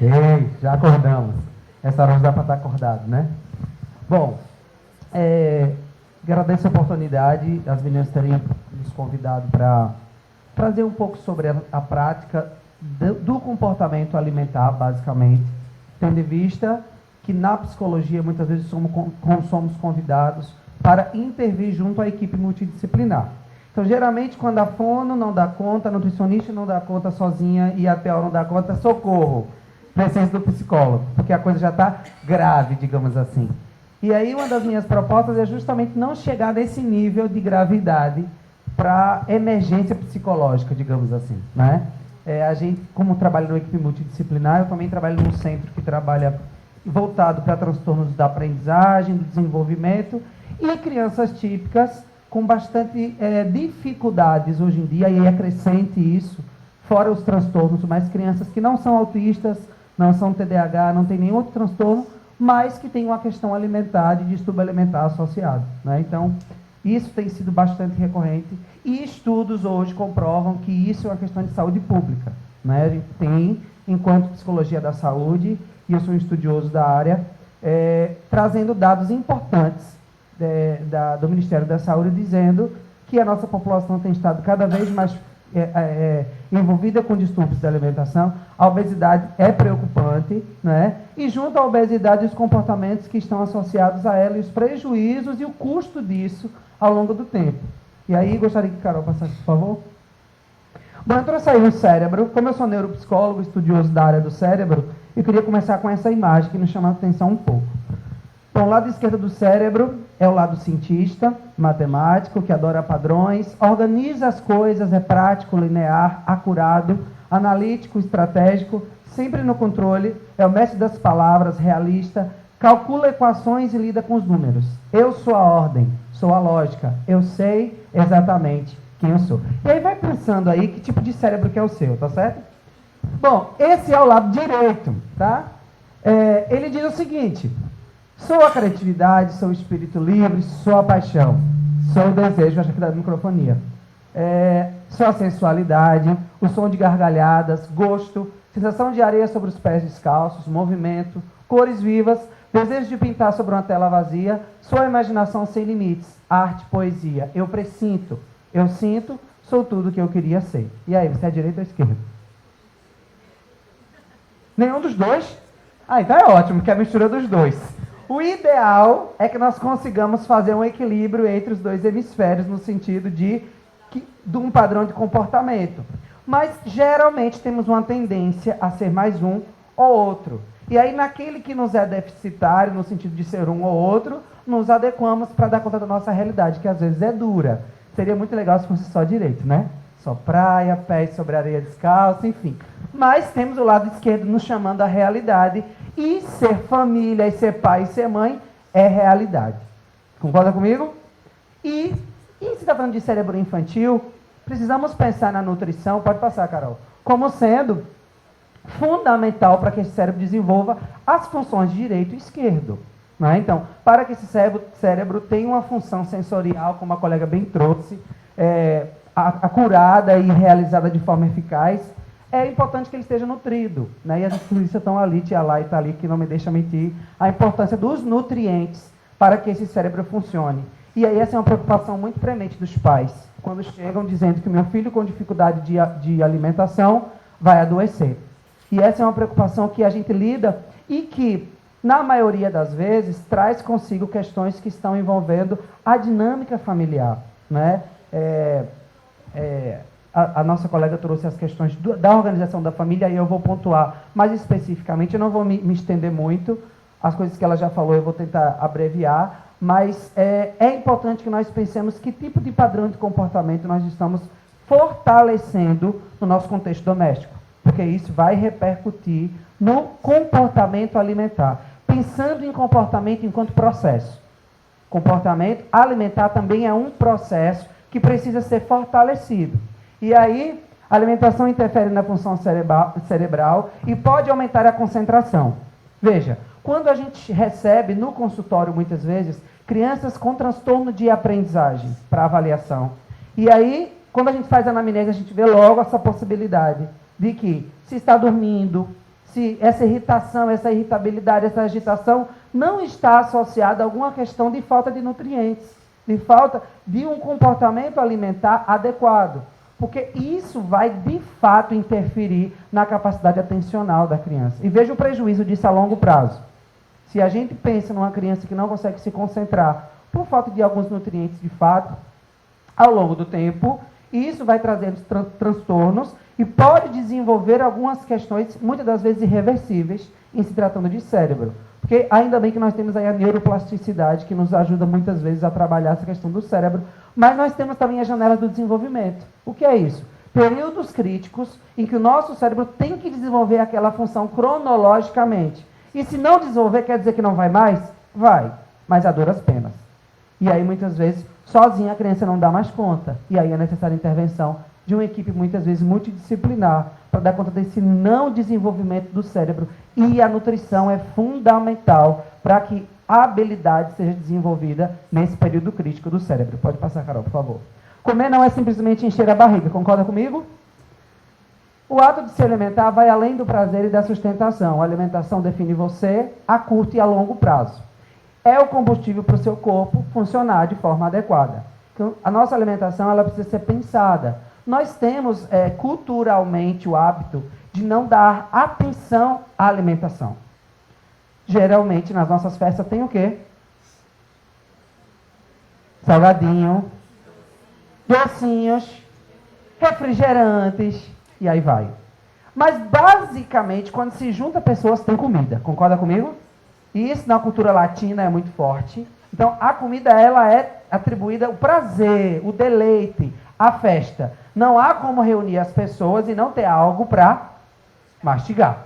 Ok, já acordamos. Essa hora já dá para estar acordado, né? Bom, agradeço a oportunidade, as meninas terem nos convidado para trazer um pouco sobre a prática do comportamento alimentar, basicamente, tendo em vista que na psicologia muitas vezes somos convidados para intervir junto à equipe multidisciplinar. Então, geralmente, quando a fono não dá conta, a nutricionista não dá conta sozinha e a PO não dá conta, socorro, presença do psicólogo, porque a coisa já está grave, digamos assim. E aí, uma das minhas propostas é justamente não chegar nesse nível de gravidade para emergência psicológica, digamos assim, né? A gente, como trabalha numa equipe multidisciplinar, eu também trabalho num centro que trabalha voltado para transtornos da aprendizagem, do desenvolvimento e crianças típicas com bastante dificuldades hoje em dia, e é crescente isso, fora os transtornos, mas crianças que não são autistas, não são TDAH, não tem nenhum outro transtorno, mas que tem uma questão alimentar, de distúrbio alimentar associado, né? Então, isso tem sido bastante recorrente, e estudos hoje comprovam que isso é uma questão de saúde pública, né? A gente tem, enquanto psicologia da saúde, e eu sou um estudioso da área, trazendo dados importantes do Ministério da Saúde, dizendo que a nossa população tem estado cada vez mais envolvida com distúrbios da alimentação. A obesidade é preocupante, né? E junto à obesidade, os comportamentos que estão associados a ela, e os prejuízos e o custo disso ao longo do tempo. E aí, gostaria que a Carol passasse, por favor. Bom, eu trouxe aí o cérebro. Como eu sou neuropsicólogo, estudioso da área do cérebro, eu queria começar com essa imagem que nos chama a atenção um pouco. Bom, o lado esquerdo do cérebro é o lado cientista, matemático, que adora padrões, organiza as coisas, é prático, linear, acurado, analítico, estratégico, sempre no controle, é o mestre das palavras, realista, calcula equações e lida com os números. Eu sou a ordem, sou a lógica, eu sei exatamente quem eu sou. E aí vai pensando aí que tipo de cérebro que é o seu, tá certo? Bom, esse é o lado direito, tá? Ele diz o seguinte: sou a criatividade, sou o espírito livre, sou a paixão, sou o desejo, acho que da microfonia. Sou a sensualidade, o som de gargalhadas, gosto, sensação de areia sobre os pés descalços, movimento, cores vivas, desejo de pintar sobre uma tela vazia, sou a imaginação sem limites, arte, poesia, eu presinto, eu sinto, sou tudo o que eu queria ser. E aí, você é direita ou esquerda? Nenhum dos dois? Ah, então é ótimo, que é a mistura dos dois. O ideal é que nós consigamos fazer um equilíbrio entre os dois hemisférios, no sentido de um padrão de comportamento. Mas, geralmente, temos uma tendência a ser mais um ou outro. E aí, naquele que nos é deficitário, no sentido de ser um ou outro, nos adequamos para dar conta da nossa realidade, que às vezes é dura. Seria muito legal se fosse só direito, né? Só praia, pés sobre areia descalça, enfim. Mas temos o lado esquerdo nos chamando a realidade. E ser família, e ser pai, e ser mãe é realidade. Concorda comigo? E se está falando de cérebro infantil, precisamos pensar na nutrição, pode passar, Carol, como sendo fundamental para que esse cérebro desenvolva as funções de direito e esquerdo. Né? Então, para que esse cérebro tenha uma função sensorial, como a colega bem trouxe, acurada e realizada de forma eficaz, é importante que ele esteja nutrido, né? E as especialistas estão ali, tia lá e está ali, que não me deixa mentir, a importância dos nutrientes para que esse cérebro funcione. E aí essa é uma preocupação muito premente dos pais, quando chegam dizendo que o meu filho com dificuldade de alimentação vai adoecer. E essa é uma preocupação que a gente lida e que, na maioria das vezes, traz consigo questões que estão envolvendo a dinâmica familiar, né? A nossa colega trouxe as questões da organização da família, e eu vou pontuar mais especificamente, eu não vou me estender muito, as coisas que ela já falou eu vou tentar abreviar, mas é importante que nós pensemos que tipo de padrão de comportamento nós estamos fortalecendo no nosso contexto doméstico, porque isso vai repercutir no comportamento alimentar. Pensando em comportamento enquanto processo. Comportamento alimentar também é um processo que precisa ser fortalecido. E aí, a alimentação interfere na função cerebral e pode aumentar a concentração. Veja, quando a gente recebe no consultório, muitas vezes, crianças com transtorno de aprendizagem para avaliação. E aí, quando a gente faz a anamnese, a gente vê logo essa possibilidade de que, se está dormindo, se essa irritação, essa irritabilidade, essa agitação não está associada a alguma questão de falta de nutrientes, de falta de um comportamento alimentar adequado. Porque isso vai, de fato, interferir na capacidade atencional da criança. E veja o prejuízo disso a longo prazo. Se a gente pensa numa criança que não consegue se concentrar por falta de alguns nutrientes de fato, ao longo do tempo, isso vai trazendo transtornos e pode desenvolver algumas questões, muitas das vezes irreversíveis, em se tratando de cérebro. Porque ainda bem que nós temos aí a neuroplasticidade, que nos ajuda muitas vezes a trabalhar essa questão do cérebro, mas nós temos também a janela do desenvolvimento. O que é isso? Períodos críticos em que o nosso cérebro tem que desenvolver aquela função cronologicamente. E se não desenvolver, quer dizer que não vai mais? Vai, mas a duras penas. E aí, muitas vezes, sozinha a criança não dá mais conta. E aí é necessária a intervenção de uma equipe, muitas vezes, multidisciplinar, para dar conta desse não desenvolvimento do cérebro. E a nutrição é fundamental para que a habilidade seja desenvolvida nesse período crítico do cérebro. Pode passar, Carol, por favor. Comer não é simplesmente encher a barriga, concorda comigo? O ato de se alimentar vai além do prazer e da sustentação. A alimentação define você a curto e a longo prazo. É o combustível para o seu corpo funcionar de forma adequada. Então, a nossa alimentação ela precisa ser pensada. Nós temos culturalmente o hábito de não dar atenção à alimentação. Geralmente, nas nossas festas tem o quê? Salgadinho, docinhos, refrigerantes, e aí vai. Mas, basicamente, quando se junta pessoas, tem comida. Concorda comigo? E isso na cultura latina é muito forte. Então, a comida ela é atribuída o prazer, o deleite, a festa. Não há como reunir as pessoas e não ter algo para mastigar.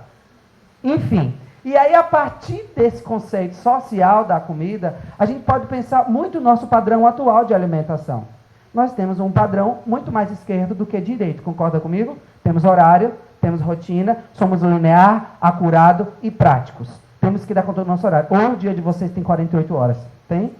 Enfim, e aí a partir desse conceito social da comida, a gente pode pensar muito no nosso padrão atual de alimentação. Nós temos um padrão muito mais esquerdo do que direito, concorda comigo? Temos horário, temos rotina, somos linear, acurado e práticos. Temos que dar conta do nosso horário. Ou o dia de vocês tem 48 horas? Tem?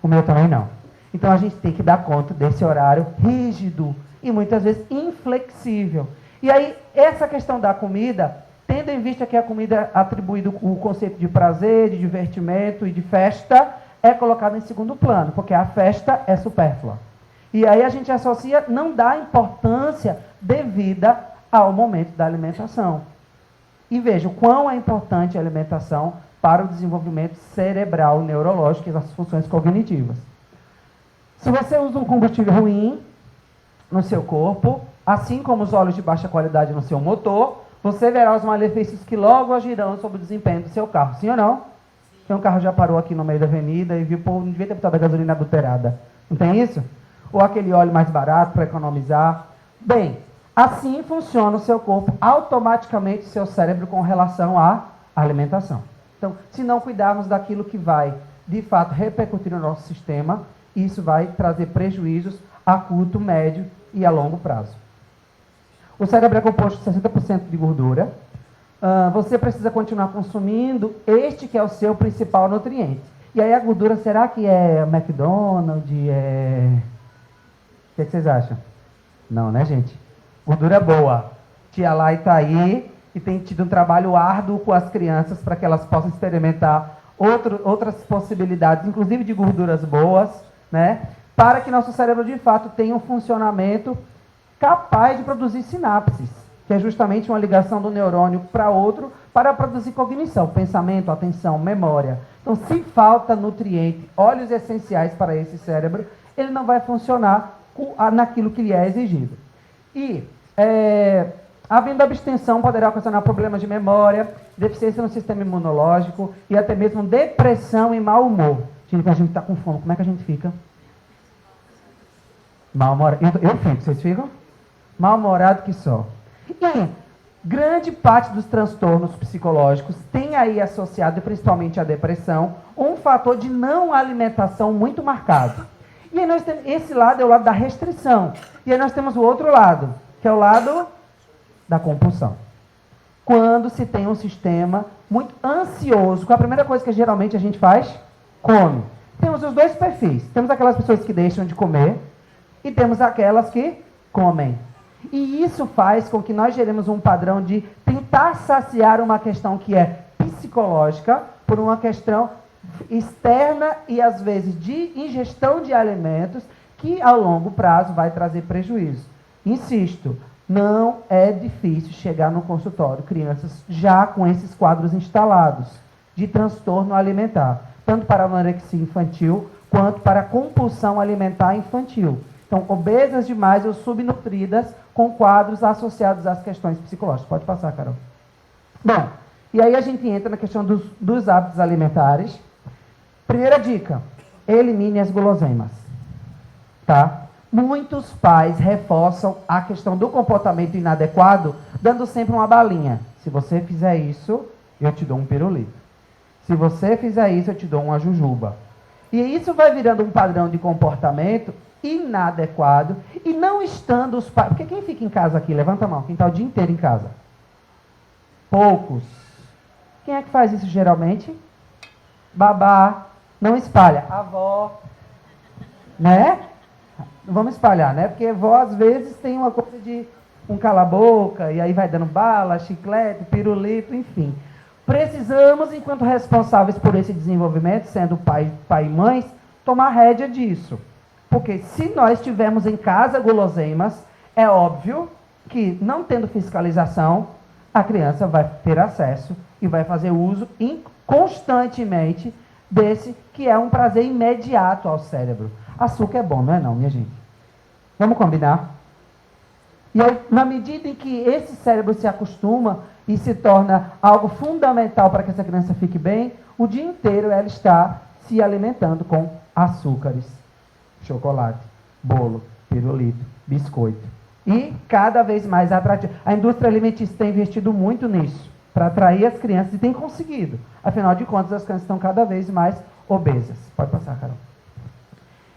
O meu também não. Então a gente tem que dar conta desse horário rígido e muitas vezes inflexível. E aí, essa questão da comida, tendo em vista que a comida é atribuído o conceito de prazer, de divertimento e de festa, é colocado em segundo plano, porque a festa é supérflua. E aí a gente associa, não dá importância devida ao momento da alimentação. E veja o quão é importante a alimentação para o desenvolvimento cerebral, neurológico e das funções cognitivas. Se você usa um combustível ruim no seu corpo, assim como os óleos de baixa qualidade no seu motor, você verá os malefícios que logo agirão sobre o desempenho do seu carro. Sim ou não? Tem um carro já parou aqui no meio da avenida e viu, pô, não devia ter botado a gasolina adulterada. Não tem isso? Ou aquele óleo mais barato para economizar. Bem, assim funciona o seu corpo, automaticamente o seu cérebro com relação à alimentação. Então, se não cuidarmos daquilo que vai, de fato, repercutir no nosso sistema, isso vai trazer prejuízos a curto, médio e a longo prazo. O cérebro é composto de 60% de gordura. Você precisa continuar consumindo este que é o seu principal nutriente. E aí a gordura, será que é McDonald's? O que vocês acham? Não, né, gente? Gordura boa. Tia Lai está aí e tem tido um trabalho árduo com as crianças para que elas possam experimentar outras possibilidades, inclusive de gorduras boas, né? Para que nosso cérebro, de fato, tenha um funcionamento capaz de produzir sinapses, que é justamente uma ligação do neurônio para outro, para produzir cognição, pensamento, atenção, memória. Então, se falta nutriente, óleos essenciais para esse cérebro, ele não vai funcionar naquilo que lhe é exigido. E, havendo abstenção, poderá ocasionar problemas de memória, deficiência no sistema imunológico e até mesmo depressão e mau humor. Gente, a gente está com fome, como é que a gente fica? Mal-humorado. Eu fico, vocês ficam? Mal-humorado que só. E grande parte dos transtornos psicológicos tem aí associado, principalmente a depressão, um fator de não alimentação muito marcado. E aí nós temos, esse lado é o lado da restrição. E aí nós temos o outro lado, que é o lado da compulsão. Quando se tem um sistema muito ansioso, qual é a primeira coisa que geralmente a gente faz? Come. Temos os dois perfis. Temos aquelas pessoas que deixam de comer e temos aquelas que comem. E isso faz com que nós geremos um padrão de tentar saciar uma questão que é psicológica por uma questão externa e, às vezes, de ingestão de alimentos que, a longo prazo, vai trazer prejuízo. Insisto, não é difícil chegar no consultório crianças já com esses quadros instalados de transtorno alimentar, tanto para anorexia infantil quanto para compulsão alimentar infantil. Então, obesas demais ou subnutridas com quadros associados às questões psicológicas. Pode passar, Carol. Bom, e aí a gente entra na questão dos hábitos alimentares. Primeira dica, elimine as guloseimas. Tá? Muitos pais reforçam a questão do comportamento inadequado, dando sempre uma balinha. Se você fizer isso, eu te dou um pirulito. Se você fizer isso, eu te dou uma jujuba. E isso vai virando um padrão de comportamento inadequado e não estando os pais... Porque quem fica em casa aqui? Levanta a mão. Quem está o dia inteiro em casa? Poucos. Quem é que faz isso geralmente? Babá. Não espalha. Avó. Né? Não vamos espalhar, né? Porque vó, às vezes, tem uma coisa de um cala-boca, e aí vai dando bala, chiclete, pirulito, enfim. Precisamos, enquanto responsáveis por esse desenvolvimento, sendo pai e mães, tomar rédea disso. Porque se nós tivermos em casa guloseimas, é óbvio que, não tendo fiscalização, a criança vai ter acesso e vai fazer uso constantemente desse que é um prazer imediato ao cérebro. Açúcar é bom, não é não, minha gente? Vamos combinar? E aí, na medida em que esse cérebro se acostuma e se torna algo fundamental para que essa criança fique bem, o dia inteiro ela está se alimentando com açúcares, chocolate, bolo, pirulito, biscoito. E cada vez mais atrativo. A indústria alimentícia tem investido muito nisso, para atrair as crianças, e tem conseguido. Afinal de contas, as crianças estão cada vez mais obesas. Pode passar, Carol.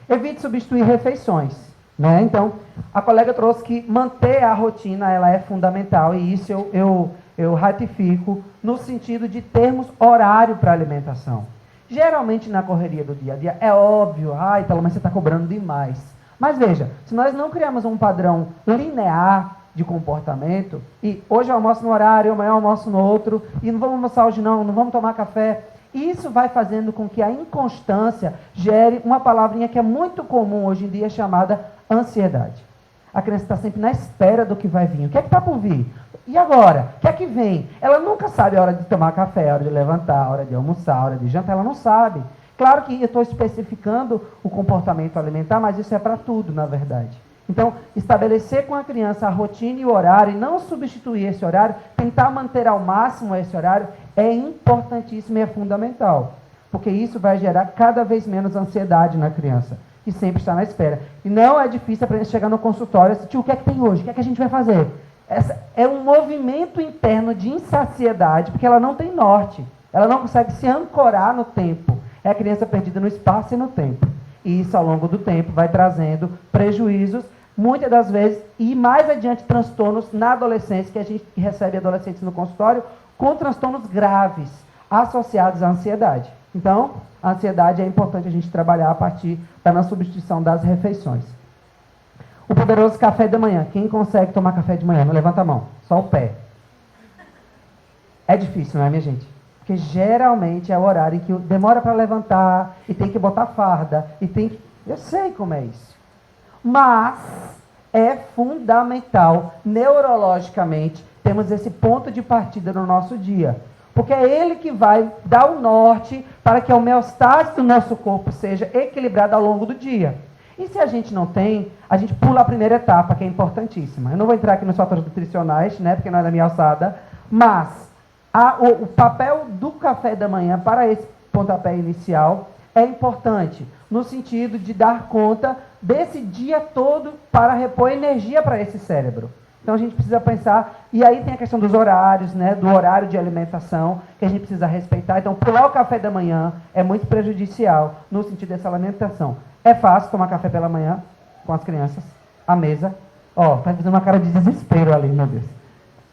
Evite substituir refeições. Né? Então, a colega trouxe que manter a rotina ela é fundamental, e isso eu ratifico no sentido de termos horário para alimentação. Geralmente, na correria do dia a dia, é óbvio, mas você está cobrando demais. Mas veja, se nós não criarmos um padrão linear de comportamento, e hoje eu almoço no horário, amanhã eu almoço no outro, e não vamos almoçar hoje não vamos tomar café, isso vai fazendo com que a inconstância gere uma palavrinha que é muito comum hoje em dia, chamada ansiedade. A criança está sempre na espera do que vai vir. O que é que está por vir? E agora? O que é que vem? Ela nunca sabe a hora de tomar café, a hora de levantar, a hora de almoçar, a hora de jantar, ela não sabe. Claro que eu estou especificando o comportamento alimentar, mas isso é para tudo, na verdade. Então, estabelecer com a criança a rotina e o horário, e não substituir esse horário, tentar manter ao máximo esse horário, é importantíssimo e é fundamental. Porque isso vai gerar cada vez menos ansiedade na criança, que sempre está na espera. E não é difícil para a gente chegar no consultório e dizer, tio, o que é que tem hoje? O que é que a gente vai fazer? Essa é um movimento interno de insaciedade, porque ela não tem norte. Ela não consegue se ancorar no tempo. É a criança perdida no espaço e no tempo. E isso, ao longo do tempo, vai trazendo prejuízos, muitas das vezes, e mais adiante, transtornos na adolescência, que a gente recebe adolescentes no consultório, com transtornos graves, associados à ansiedade. Então, a ansiedade é importante a gente trabalhar a partir da não substituição das refeições. O poderoso café da manhã. Quem consegue tomar café de manhã? Não levanta a mão, só o pé. É difícil, não é, minha gente? Porque geralmente é o horário em que demora para levantar, e tem que botar farda, e tem que... Eu sei como é isso. Mas é fundamental, neurologicamente, temos esse ponto de partida no nosso dia. Porque é ele que vai dar o norte para que a homeostase do nosso corpo seja equilibrada ao longo do dia. E se a gente não tem, a gente pula a primeira etapa, que é importantíssima. Eu não vou entrar aqui nos fatores nutricionais, né, porque não é da minha alçada, mas o papel do café da manhã para esse pontapé inicial é importante, no sentido de dar conta desse dia todo para repor energia para esse cérebro. Então a gente precisa pensar, e aí tem a questão dos horários, né, do horário de alimentação, que a gente precisa respeitar. Então pular o café da manhã é muito prejudicial no sentido dessa alimentação. É fácil tomar café pela manhã com as crianças, à mesa. Ó, tá fazendo uma cara de desespero ali, meu Deus.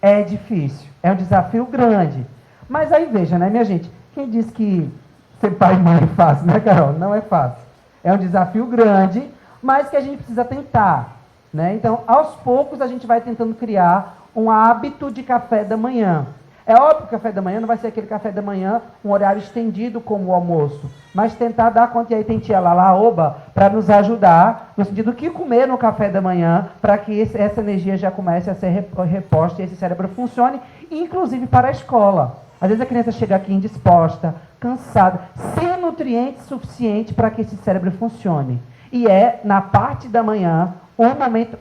É difícil, é um desafio grande. Mas aí veja, né, minha gente, quem diz que ser pai e mãe é fácil, né, Carol? Não é fácil. É um desafio grande, mas que a gente precisa tentar. Né? Então, aos poucos, a gente vai tentando criar um hábito de café da manhã. É óbvio que o café da manhã não vai ser aquele café da manhã, um horário estendido como o almoço, mas tentar dar conta, e aí tem tia Lala Oba para nos ajudar, no sentido do que comer no café da manhã, para que essa energia já comece a ser reposta e esse cérebro funcione, inclusive para a escola. Às vezes a criança chega aqui indisposta, cansada, sem nutrientes suficientes para que esse cérebro funcione. E é, na parte da manhã, um momento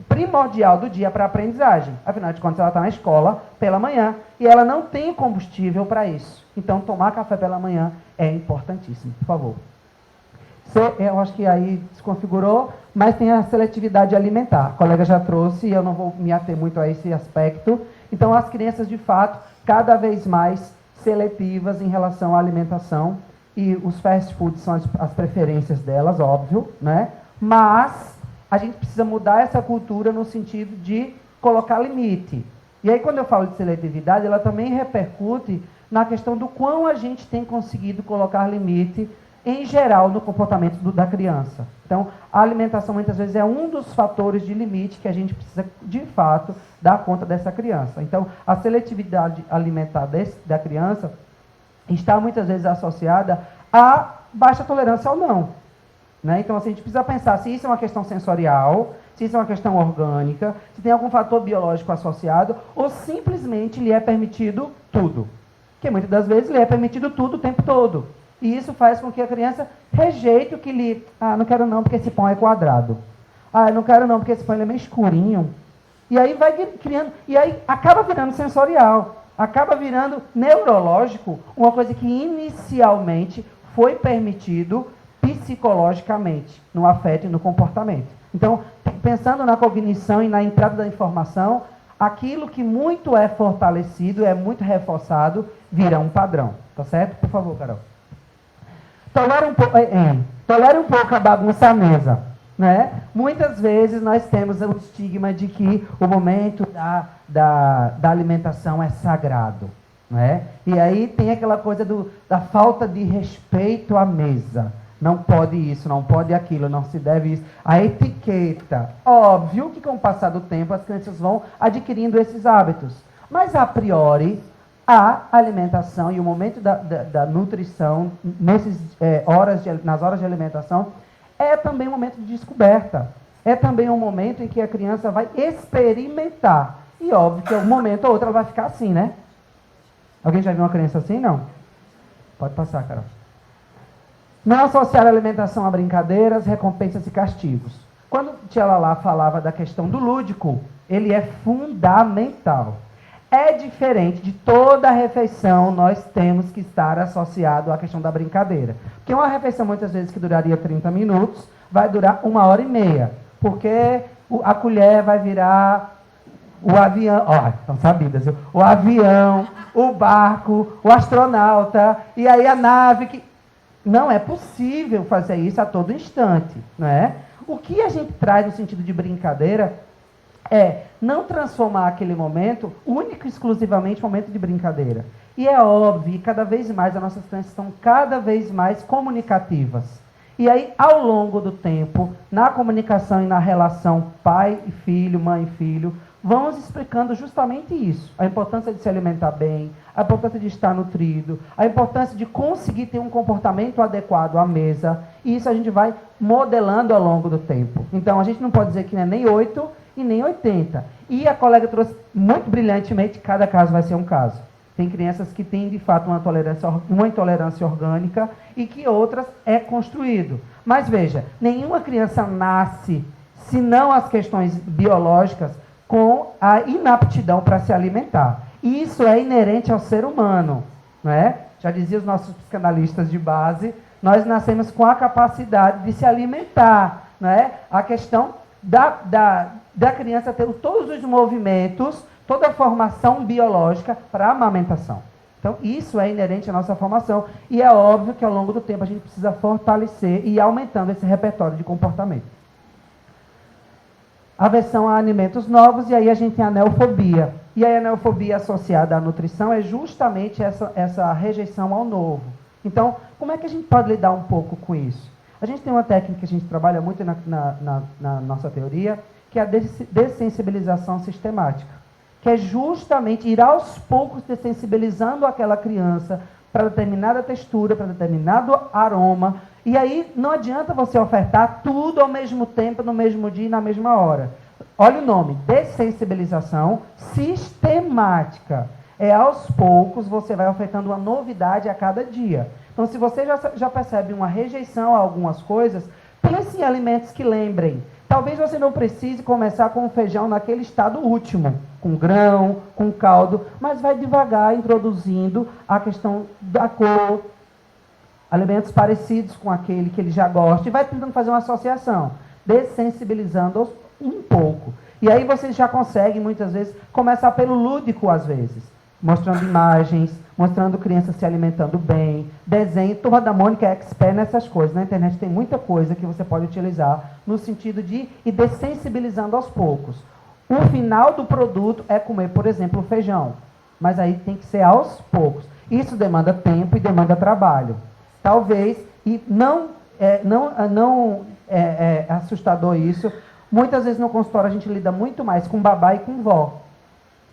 primordial do dia para a aprendizagem. Afinal de contas, ela está na escola pela manhã e ela não tem combustível para isso. Então, tomar café pela manhã é importantíssimo. Por favor. Eu acho que aí desconfigurou, mas tem a seletividade alimentar. A colega já trouxe e eu não vou me ater muito a esse aspecto. Então, as crianças, de fato, cada vez mais seletivas em relação à alimentação, e os fast foods são as preferências delas, óbvio, né? Mas a gente precisa mudar essa cultura no sentido de colocar limite. E aí, quando eu falo de seletividade, ela também repercute na questão do quão a gente tem conseguido colocar limite, em geral, no comportamento da criança. Então, a alimentação, muitas vezes, é um dos fatores de limite que a gente precisa, de fato, dar conta dessa criança. Então, a seletividade alimentar da criança está, muitas vezes, associada a baixa tolerância ao não. Né? Então, assim, a gente precisa pensar se isso é uma questão sensorial, se isso é uma questão orgânica, se tem algum fator biológico associado, ou simplesmente lhe é permitido tudo. Porque muitas das vezes lhe é permitido tudo o tempo todo. E isso faz com que a criança rejeite o que lhe... Ah, não quero não porque esse pão é quadrado. Ah, não quero não porque esse pão é meio escurinho. E aí vai criando... E aí acaba virando sensorial. Acaba virando neurológico, uma coisa que inicialmente foi permitido psicologicamente, no afeto e no comportamento. Então, pensando na cognição e na entrada da informação, aquilo que muito é fortalecido, é muito reforçado, vira um padrão. Tá certo? Por favor, Carol. Tolere um pouco a bagunça à mesa. Né? Muitas vezes nós temos o estigma de que o momento da alimentação é sagrado. Né? E aí tem aquela coisa da falta de respeito à mesa. Não pode isso, não pode aquilo, não se deve isso. A etiqueta. Óbvio que com o passar do tempo as crianças vão adquirindo esses hábitos. Mas, a priori, a alimentação e o momento da nutrição, nas horas de alimentação, é também um momento de descoberta. É também um momento em que a criança vai experimentar. E óbvio que um momento ou outro ela vai ficar assim, né? Alguém já viu uma criança assim? Não? Pode passar, Carol. Não associar a alimentação a brincadeiras, recompensas e castigos. Quando tia Lala falava da questão do lúdico, ele é fundamental. É diferente de toda refeição, nós temos que estar associado à questão da brincadeira. Porque uma refeição, muitas vezes, que duraria 30 minutos, vai durar 1h30. Porque a colher vai virar o avião, estão sabidas, o avião, o barco, o astronauta, e aí a nave que... Não é possível fazer isso a todo instante, não é? O que a gente traz no sentido de brincadeira é não transformar aquele momento único e exclusivamente momento de brincadeira. E é óbvio, cada vez mais as nossas crianças estão cada vez mais comunicativas. E aí, ao longo do tempo, na comunicação e na relação pai e filho, mãe e filho, vamos explicando justamente isso. A importância de se alimentar bem, a importância de estar nutrido, a importância de conseguir ter um comportamento adequado à mesa. E isso a gente vai modelando ao longo do tempo. Então, a gente não pode dizer que não é nem 8 e nem 80. E a colega trouxe muito brilhantemente, cada caso vai ser um caso. Tem crianças que têm, de fato, uma intolerância orgânica e que outras é construído. Mas veja, nenhuma criança nasce, senão as questões biológicas, com a inaptidão para se alimentar. E isso é inerente ao ser humano. Não é? Já diziam os nossos psicanalistas de base, nós nascemos com a capacidade de se alimentar. Não é? A questão da criança ter todos os movimentos, toda a formação biológica para a amamentação. Então, isso é inerente à nossa formação. E é óbvio que, ao longo do tempo, a gente precisa fortalecer e ir aumentando esse repertório de comportamento. Aversão a alimentos novos, e aí a gente tem a neofobia. E aí a neofobia associada à nutrição é justamente essa rejeição ao novo. Então, como é que a gente pode lidar um pouco com isso? A gente tem uma técnica que a gente trabalha muito na nossa teoria, que é a dessensibilização sistemática. que é justamente ir aos poucos desensibilizando aquela criança para determinada textura, para determinado aroma. E aí não adianta você ofertar tudo ao mesmo tempo, no mesmo dia e na mesma hora. Olha o nome, dessensibilização sistemática. É aos poucos, você vai ofertando uma novidade a cada dia. Então, se você já percebe uma rejeição a algumas coisas, pense em alimentos que lembrem. Talvez você não precise começar com o feijão naquele estado último, com grão, com caldo, mas vai devagar introduzindo a questão da cor, alimentos parecidos com aquele que ele já gosta, e vai tentando fazer uma associação, dessensibilizando um pouco. E aí você já consegue, muitas vezes, começar pelo lúdico, às vezes, mostrando imagens, mostrando crianças se alimentando bem, desenho. Turma da Mônica é expert nessas coisas. Na internet tem muita coisa que você pode utilizar no sentido de ir dessensibilizando aos poucos. O final do produto é comer, por exemplo, o feijão. Mas aí tem que ser aos poucos. Isso demanda tempo e demanda trabalho. Talvez, e não é assustador isso, muitas vezes no consultório a gente lida muito mais com babá e com vó.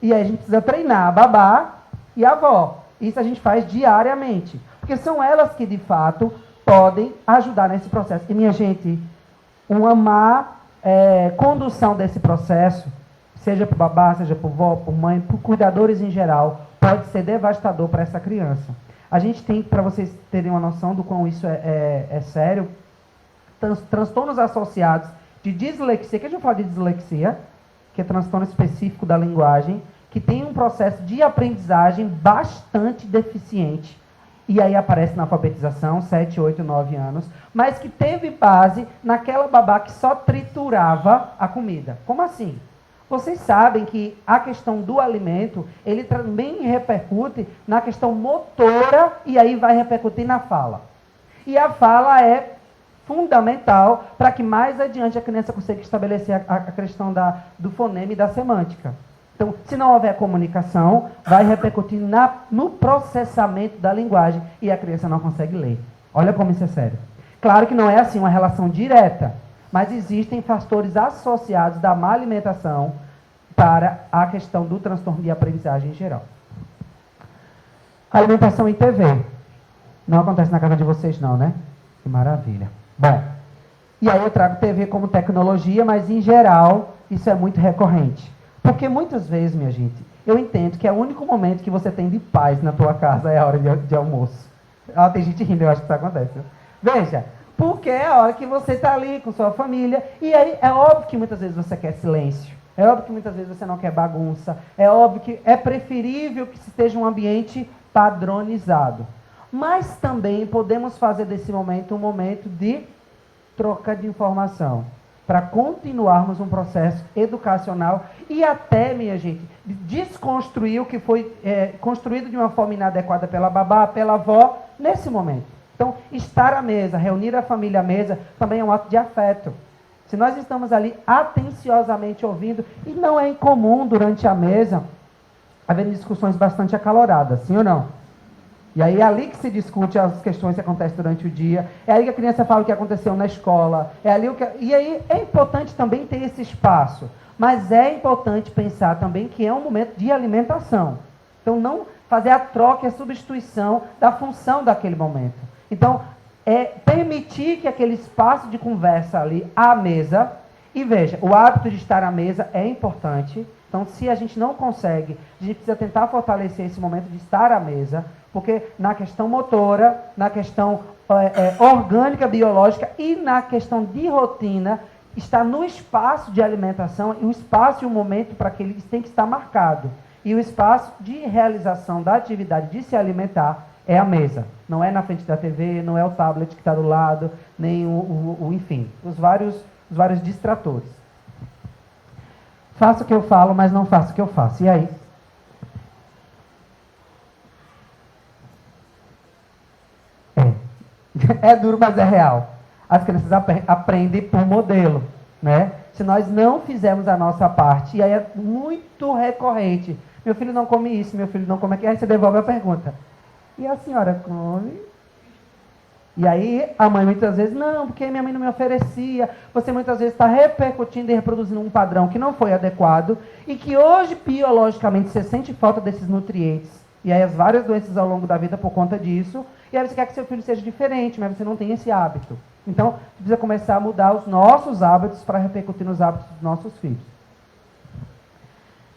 E aí a gente precisa treinar a babá e a avó. Isso a gente faz diariamente. Porque são elas que, de fato, podem ajudar nesse processo. E, minha gente, uma má condução desse processo, seja por babá, seja por vó, por mãe, por cuidadores em geral, pode ser devastador para essa criança. A gente tem, para vocês terem uma noção do quão isso é sério, transtornos associados de dislexia, que a gente fala de dislexia, que é transtorno específico da linguagem, que tem um processo de aprendizagem bastante deficiente, e aí aparece na alfabetização, 7, 8, 9 anos, mas que teve base naquela babá que só triturava a comida. Como assim? Vocês sabem que a questão do alimento, ele também repercute na questão motora, e aí vai repercutir na fala. E a fala é fundamental para que mais adiante a criança consiga estabelecer a questão do fonema e da semântica. Então, se não houver comunicação, vai repercutir no processamento da linguagem e a criança não consegue ler. Olha como isso é sério. Claro que não é assim uma relação direta, mas existem fatores associados da má alimentação para a questão do transtorno de aprendizagem em geral. Alimentação em TV. Não acontece na casa de vocês não, né? Que maravilha. Bom, e aí eu trago TV como tecnologia, mas em geral isso é muito recorrente. Porque muitas vezes, minha gente, eu entendo que é o único momento que você tem de paz na tua casa é a hora de almoço. Tem gente rindo, eu acho que isso acontece. Veja, porque é a hora que você está ali com sua família, e aí é óbvio que muitas vezes você quer silêncio, é óbvio que muitas vezes você não quer bagunça, é óbvio que é preferível que esteja um ambiente padronizado. Mas também podemos fazer desse momento um momento de troca de informação, para continuarmos um processo educacional e até, minha gente, desconstruir o que foi construído de uma forma inadequada pela babá, pela avó, nesse momento. Então, estar à mesa, reunir a família à mesa, também é um ato de afeto. Se nós estamos ali atenciosamente ouvindo, e não é incomum durante a mesa, haver discussões bastante acaloradas, sim ou não? E aí é ali que se discute as questões que acontecem durante o dia, é aí que a criança fala o que aconteceu na escola, e aí é importante também ter esse espaço, mas é importante pensar também que é um momento de alimentação. Então não fazer a troca e a substituição da função daquele momento. Então, permitir que aquele espaço de conversa ali à mesa, e veja, o hábito de estar à mesa é importante. Então, se a gente não consegue, a gente precisa tentar fortalecer esse momento de estar à mesa, porque na questão motora, na questão orgânica, biológica e na questão de rotina, está no espaço de alimentação, e o espaço e o momento para que eles têm que estar marcado. E o espaço de realização da atividade de se alimentar é a mesa. Não é na frente da TV, não é o tablet que está do lado, nem enfim, os vários distratores. Faço o que eu falo, mas não faço o que eu faço. E aí? É duro, mas é real. As crianças aprendem por modelo, né? Se nós não fizermos a nossa parte, e aí é muito recorrente. Meu filho não come isso, meu filho não come aquilo. Aí você devolve a pergunta. E a senhora come? E aí a mãe muitas vezes, não, porque minha mãe não me oferecia. Você muitas vezes está repercutindo e reproduzindo um padrão que não foi adequado e que hoje, biologicamente, você sente falta desses nutrientes. E aí as várias doenças ao longo da vida por conta disso. E aí você quer que seu filho seja diferente, mas você não tem esse hábito. Então, precisa começar a mudar os nossos hábitos para repercutir nos hábitos dos nossos filhos.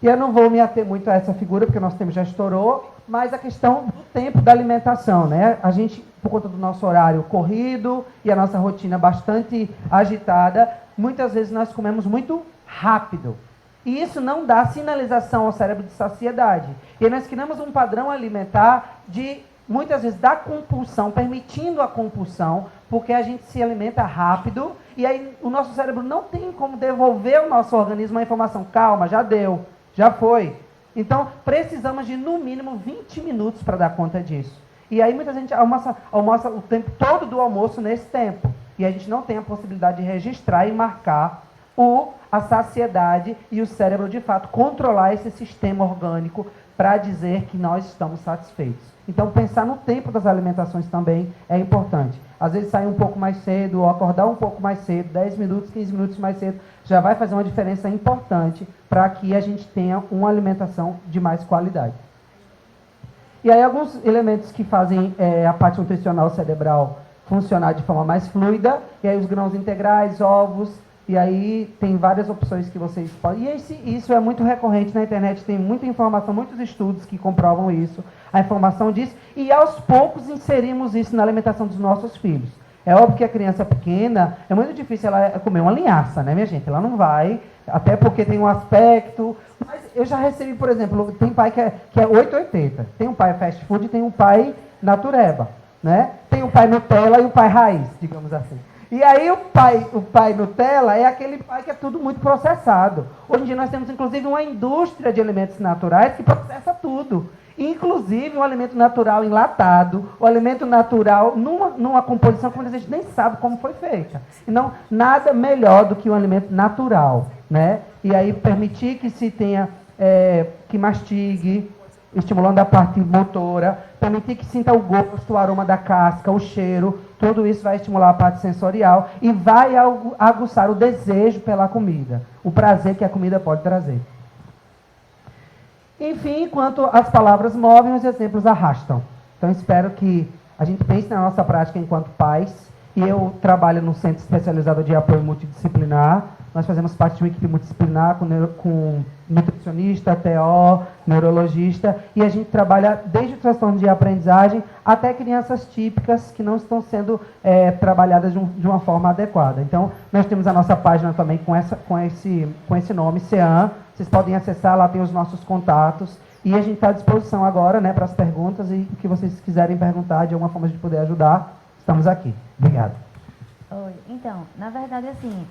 E eu não vou me ater muito a essa figura, porque o nosso tempo já estourou, mas a questão do tempo da alimentação, né? A gente, por conta do nosso horário corrido e a nossa rotina bastante agitada, muitas vezes nós comemos muito rápido. E isso não dá sinalização ao cérebro de saciedade. E nós criamos um padrão alimentar de, muitas vezes, da compulsão, permitindo a compulsão, porque a gente se alimenta rápido, e aí o nosso cérebro não tem como devolver ao nosso organismo a informação. Calma, já deu. Já foi. Então, precisamos de, no mínimo, 20 minutos para dar conta disso. E aí, muita gente almoça o tempo todo do almoço nesse tempo. E a gente não tem a possibilidade de registrar e marcar a saciedade e o cérebro, de fato, controlar esse sistema orgânico para dizer que nós estamos satisfeitos. Então, pensar no tempo das alimentações também é importante. Às vezes, sair um pouco mais cedo ou acordar um pouco mais cedo, 10 minutos, 15 minutos mais cedo, já vai fazer uma diferença importante para que a gente tenha uma alimentação de mais qualidade. E aí, alguns elementos que fazem a parte nutricional cerebral funcionar de forma mais fluida, e aí os grãos integrais, ovos, e aí tem várias opções que vocês podem... E isso é muito recorrente na internet, tem muita informação, muitos estudos que comprovam isso, a informação disso, e aos poucos inserimos isso na alimentação dos nossos filhos. É óbvio que a criança pequena, é muito difícil ela comer uma linhaça, né, minha gente? Ela não vai, até porque tem um aspecto... Mas eu já recebi, por exemplo, tem pai que é 880. Tem um pai fast food e tem um pai natureba, né? Tem o pai Nutella e o pai raiz, digamos assim. E aí o pai Nutella é aquele pai que é tudo muito processado. Hoje em dia nós temos, inclusive, uma indústria de alimentos naturais que processa tudo. Inclusive um alimento natural enlatado, o alimento natural numa composição que a gente nem sabe como foi feita. Então, nada melhor do que um alimento natural, né? E aí permitir que se tenha, que mastigue, estimulando a parte motora, permitir que sinta o gosto, o aroma da casca, o cheiro, tudo isso vai estimular a parte sensorial e vai aguçar o desejo pela comida, o prazer que a comida pode trazer. Enfim, enquanto as palavras movem, os exemplos arrastam. Então, espero que a gente pense na nossa prática enquanto pais. E eu trabalho no Centro Especializado de Apoio Multidisciplinar. Nós fazemos parte de uma equipe multidisciplinar com nutricionista, TO, neurologista. E a gente trabalha desde o transtorno de aprendizagem até crianças típicas que não estão sendo trabalhadas de uma forma adequada. Então, nós temos a nossa página também com esse nome, CEAM. Vocês podem acessar, lá tem os nossos contatos. E a gente está à disposição agora, né, para as perguntas e o que vocês quiserem perguntar, de alguma forma de poder ajudar, estamos aqui. Obrigado. Oi, então, na verdade, assim,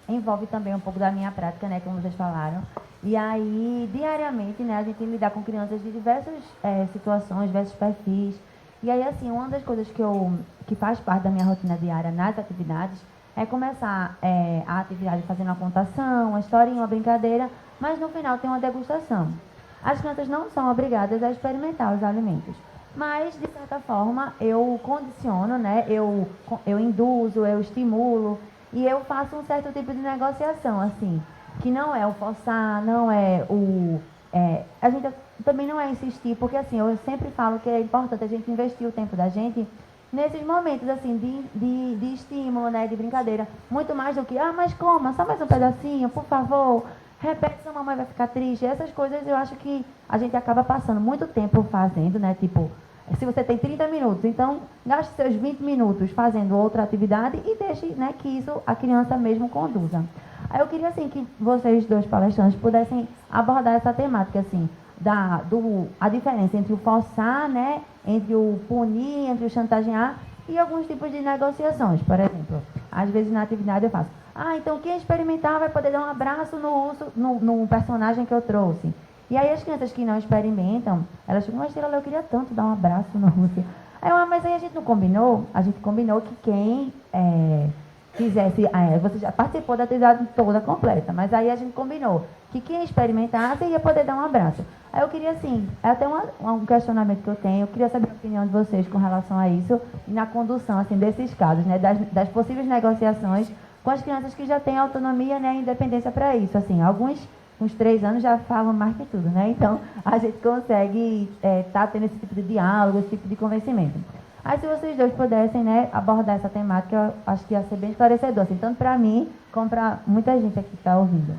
envolve também um pouco da minha prática, né, como vocês falaram. E aí, diariamente, né, a gente lida com crianças de diversas situações, diversos perfis. E aí, assim, uma das coisas que faz parte da minha rotina diária nas atividades é começar a atividade fazendo uma contação, uma historinha, uma brincadeira, mas no final tem uma degustação. As crianças não são obrigadas a experimentar os alimentos, mas, de certa forma, eu condiciono, né? Eu induzo, eu estimulo e eu faço um certo tipo de negociação, assim, que não é o forçar, não é o... a gente também não é insistir, porque, assim, eu sempre falo que é importante a gente investir o tempo da gente nesses momentos, assim, de estímulo, né, de brincadeira, muito mais do que, mas coma, só mais um pedacinho, por favor, repete, sua mamãe vai ficar triste. Essas coisas eu acho que a gente acaba passando muito tempo fazendo, né, tipo, se você tem 30 minutos, então gaste seus 20 minutos fazendo outra atividade e deixe, né, que isso a criança mesmo conduza. Aí eu queria, assim, que vocês dois palestrantes pudessem abordar essa temática, assim, a diferença entre o forçar, né, entre o punir, entre o chantagear e alguns tipos de negociações. Por exemplo, às vezes na atividade eu faço, então quem experimentar vai poder dar um abraço no personagem que eu trouxe. E aí as crianças que não experimentam, elas ficam, mas Estrela, eu queria tanto dar um abraço no urso. Aí mas aí a gente não combinou? A gente combinou que quem fizesse, você já participou da atividade toda completa, mas aí a gente combinou que quem experimentasse ia poder dar um abraço. Aí eu queria, assim, é até um questionamento que eu tenho, eu queria saber a opinião de vocês com relação a isso, e na condução, assim, desses casos, né, das possíveis negociações com as crianças que já têm autonomia, né, independência para isso, assim, alguns, uns 3 anos já falam mais que tudo, né, então a gente consegue tá tendo esse tipo de diálogo, esse tipo de convencimento. Aí, se vocês dois pudessem, né, abordar essa temática, eu acho que ia ser bem esclarecedor, assim, tanto para mim, como para muita gente aqui que está ouvindo.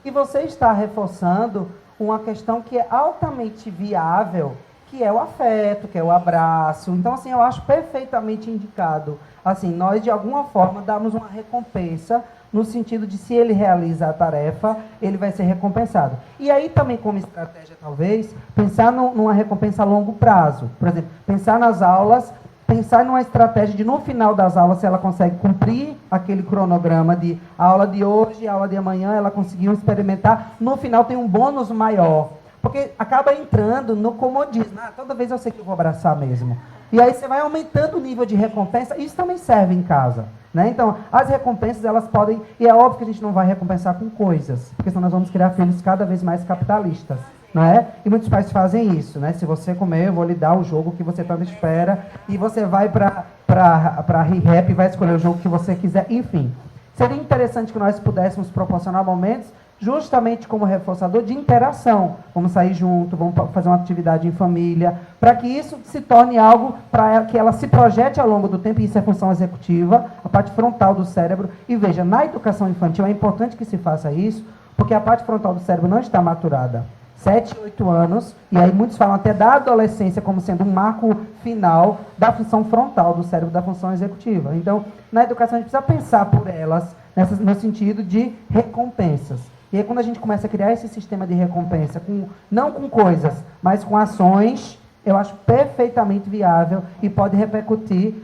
E você está reforçando uma questão que é altamente viável, que é o afeto, que é o abraço. Então, assim, eu acho perfeitamente indicado, assim, nós, de alguma forma, darmos uma recompensa, no sentido de, se ele realiza a tarefa, ele vai ser recompensado. E aí, também, como estratégia, talvez, pensar numa recompensa a longo prazo. Por exemplo, pensar nas aulas, pensar numa estratégia de, no final das aulas, se ela consegue cumprir aquele cronograma de a aula de hoje, a aula de amanhã, ela conseguiu experimentar, no final tem um bônus maior. Porque acaba entrando no comodismo. Toda vez eu sei que eu vou abraçar mesmo. E aí você vai aumentando o nível de recompensa. Isso também serve em casa, né? Então, as recompensas, elas podem... E é óbvio que a gente não vai recompensar com coisas, porque senão nós vamos criar filhos cada vez mais capitalistas, não é? E muitos pais fazem isso, né? Se você comer, eu vou lhe dar o jogo que você tanto espera, e você vai para ReHap e vai escolher o jogo que você quiser, enfim. Seria interessante que nós pudéssemos proporcionar momentos justamente como reforçador de interação. Vamos sair junto, vamos fazer uma atividade em família, para que isso se torne algo para que ela se projete ao longo do tempo, e isso é função executiva, a parte frontal do cérebro. E veja, na educação infantil é importante que se faça isso, porque a parte frontal do cérebro não está maturada. 7, 8 anos, e aí muitos falam até da adolescência como sendo um marco final da função frontal do cérebro, da função executiva. Então, na educação a gente precisa pensar por elas, no sentido de recompensas. E aí, quando a gente começa a criar esse sistema de recompensa, não com coisas, mas com ações, eu acho perfeitamente viável e pode repercutir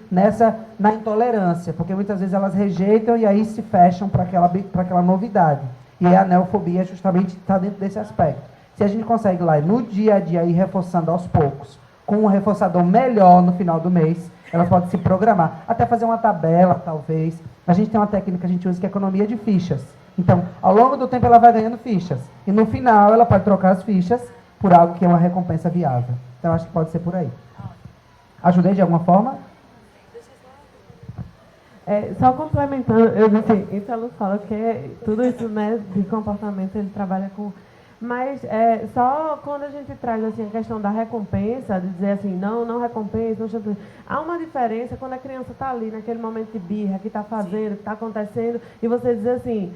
na intolerância, porque muitas vezes elas rejeitam e aí se fecham para aquela novidade. E a neofobia justamente está dentro desse aspecto. Se a gente consegue lá, no dia a dia, ir reforçando aos poucos, com um reforçador melhor no final do mês, elas podem se programar. Até fazer uma tabela, talvez. A gente tem uma técnica que a gente usa que é economia de fichas. Então, ao longo do tempo, ela vai ganhando fichas. E no final, ela pode trocar as fichas por algo que é uma recompensa viável. Então, acho que pode ser por aí. Ajudei de alguma forma? Só complementando, eu disse, isso a Lu fala que tudo isso, né, de comportamento ele trabalha com... Mas só quando a gente traz assim, a questão da recompensa, de dizer assim, não recompensa, não... há uma diferença quando a criança está ali, naquele momento de birra, que está fazendo, que está acontecendo, e você dizer assim,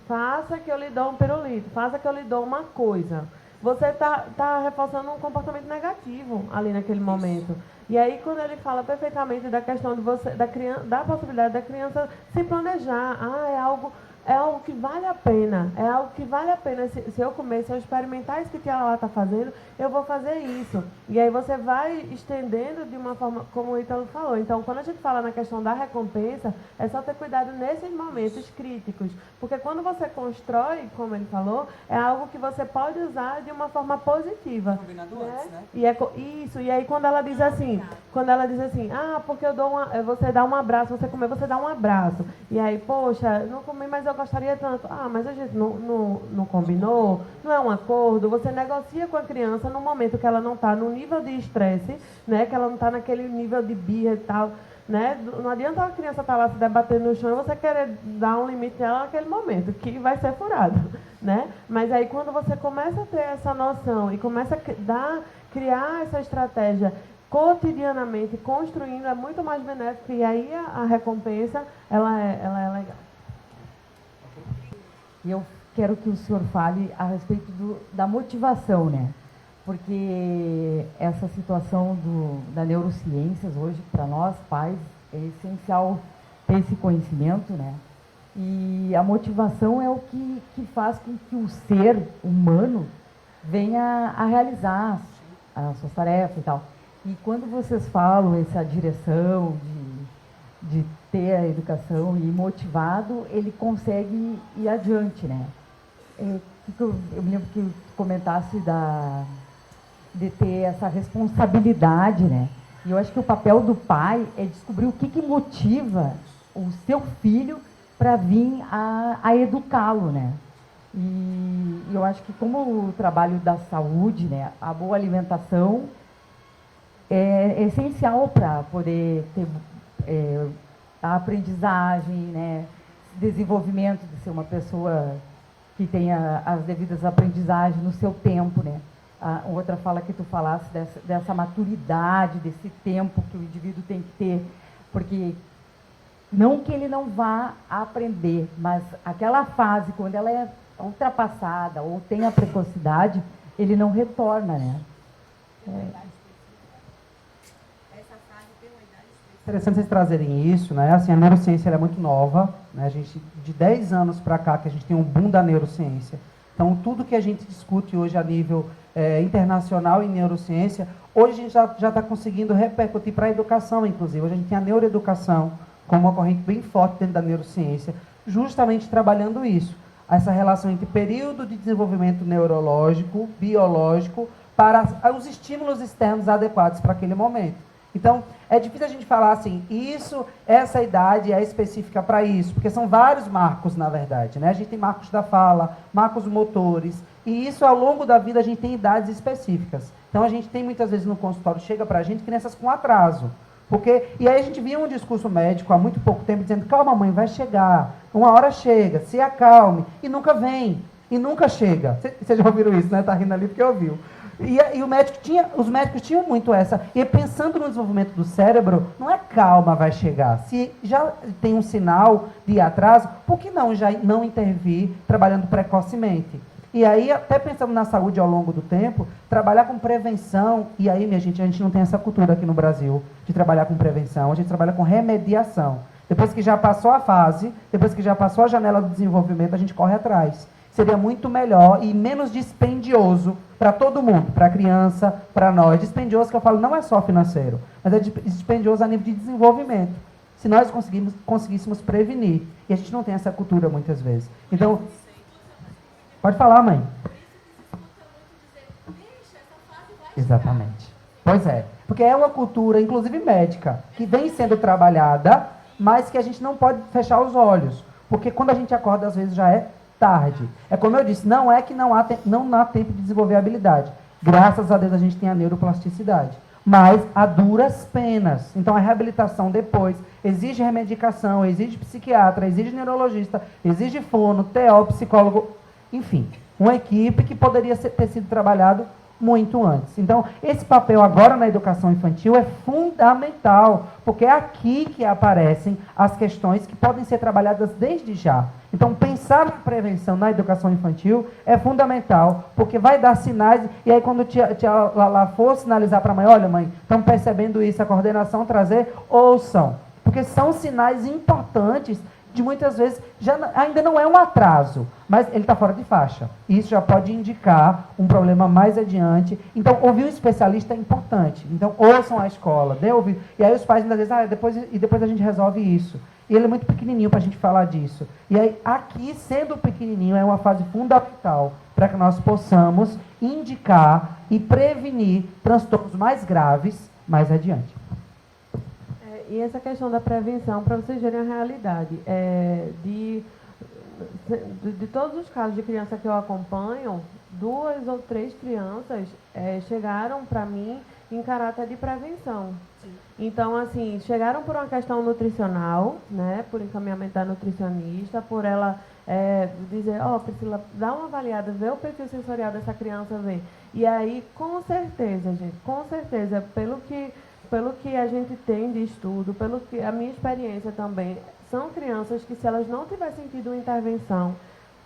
faça que eu lhe dou um pirulito, faça que eu lhe dou uma coisa. Você está reforçando um comportamento negativo ali naquele momento. E aí, quando ele fala perfeitamente da questão de da possibilidade da criança se planejar, é algo que vale a pena, se eu comer, se eu experimentar isso que a tia lá está fazendo, eu vou fazer isso. E aí você vai estendendo de uma forma, como o Ítalo falou. Então, quando a gente fala na questão da recompensa, é só ter cuidado nesses momentos críticos, porque quando você constrói, como ele falou, é algo que você pode usar de uma forma positiva. Combinando antes, né? Isso, e aí quando ela diz assim, porque você dá um abraço, você comer, você dá um abraço. E aí, poxa, não comi, mas eu gostaria tanto. Mas a gente não combinou, não é um acordo. Você negocia com a criança no momento que ela não está no nível de estresse, né? Que ela não está naquele nível de birra e tal, né? Não adianta a criança estar lá se debatendo no chão e você querer dar um limite a ela naquele momento, que vai ser furado, né? Mas aí quando você começa a ter essa noção e começa a criar essa estratégia cotidianamente, construindo, é muito mais benéfico, e aí a recompensa, ela é legal. E eu quero que o senhor fale a respeito da motivação, né? Porque essa situação da neurociências hoje, para nós, pais, é essencial ter esse conhecimento, né? E a motivação é o que faz com que o ser humano venha a realizar as suas tarefas e tal. E quando vocês falam essa direção de ter a educação e motivado, ele consegue ir adiante, né? Eu me lembro que tu comentasse de ter essa responsabilidade, né? E eu acho que o papel do pai é descobrir o que motiva o seu filho para vir a educá-lo, né? E eu acho que como o trabalho da saúde, né, a boa alimentação é essencial para poder ter a aprendizagem, né, desenvolvimento de ser uma pessoa que tenha as devidas aprendizagens no seu tempo, né? A outra fala que tu falasse dessa maturidade, desse tempo que o indivíduo tem que ter, porque não que ele não vá aprender, mas aquela fase, quando ela é ultrapassada ou tem a precocidade, ele não retorna, né? Interessante vocês trazerem isso, né? Assim, a neurociência ela é muito nova, né? A gente, de 10 anos para cá, que a gente tem um boom da neurociência. Então, tudo que a gente discute hoje a nível internacional em neurociência, hoje a gente já está conseguindo repercutir para a educação, inclusive. Hoje a gente tem a neuroeducação como uma corrente bem forte dentro da neurociência, justamente trabalhando isso. Essa relação entre período de desenvolvimento neurológico, biológico, para os estímulos externos adequados para aquele momento. Então, é difícil a gente falar assim, essa idade é específica para isso, porque são vários marcos, na verdade, né? A gente tem marcos da fala, marcos motores, e isso ao longo da vida a gente tem idades específicas. Então, a gente tem muitas vezes no consultório, chega para a gente crianças com atraso. E aí a gente via um discurso médico há muito pouco tempo dizendo, calma mãe, vai chegar, uma hora chega, se acalme, e nunca vem, e nunca chega. Vocês já ouviram isso, né? Tá rindo ali porque ouviu. E os médicos tinham muito essa. E pensando no desenvolvimento do cérebro, não é calma, vai chegar. Se já tem um sinal de atraso, por que não já não intervir trabalhando precocemente? E aí, até pensando na saúde ao longo do tempo, trabalhar com prevenção, e aí, minha gente, a gente não tem essa cultura aqui no Brasil de trabalhar com prevenção, a gente trabalha com remediação. Depois que já passou a fase, depois que já passou a janela do desenvolvimento, a gente corre atrás. Seria muito melhor e menos dispendioso para todo mundo, para a criança, para nós. Dispendioso, que eu falo, não é só financeiro, mas é dispendioso a nível de desenvolvimento. Se nós conseguíssemos prevenir. E a gente não tem essa cultura muitas vezes. Então, pode falar, mãe. Exatamente. Pois é. Porque é uma cultura, inclusive médica, que vem sendo trabalhada, mas que a gente não pode fechar os olhos. Porque quando a gente acorda, às vezes já é tarde. É como eu disse, não é que não há tempo de desenvolver a habilidade. Graças a Deus a gente tem a neuroplasticidade. Mas a duras penas. Então a reabilitação depois exige remedicação, exige psiquiatra, exige neurologista, exige fono, TO, psicólogo, enfim, uma equipe que poderia ter sido trabalhado muito antes. Então, esse papel agora na educação infantil é fundamental, porque é aqui que aparecem as questões que podem ser trabalhadas desde já. Então, pensar na prevenção na educação infantil é fundamental, porque vai dar sinais, e aí quando tia Lala for sinalizar para a mãe, olha mãe, estão percebendo isso, a coordenação trazer, ouçam, porque são sinais importantes de muitas vezes, ainda não é um atraso, mas ele está fora de faixa. Isso já pode indicar um problema mais adiante. Então, ouvir um especialista é importante. Então, ouçam a escola, dê ouvir. E aí os pais ainda dizem, depois a gente resolve isso. E ele é muito pequenininho para a gente falar disso. E aí, aqui, sendo pequenininho, é uma fase fundamental para que nós possamos indicar e prevenir transtornos mais graves mais adiante. E essa questão da prevenção, para vocês verem a realidade, de todos os casos de criança que eu acompanho, 2 ou 3 crianças chegaram para mim em caráter de prevenção. Sim. Então, assim, chegaram por uma questão nutricional, né, por encaminhamento da nutricionista, por ela dizer, Priscila, dá uma avaliada, vê o perfil sensorial dessa criança, vê. E aí, com certeza, gente, com certeza, pelo que a gente tem de estudo, pelo que a minha experiência também, são crianças que, se elas não tivessem tido uma intervenção,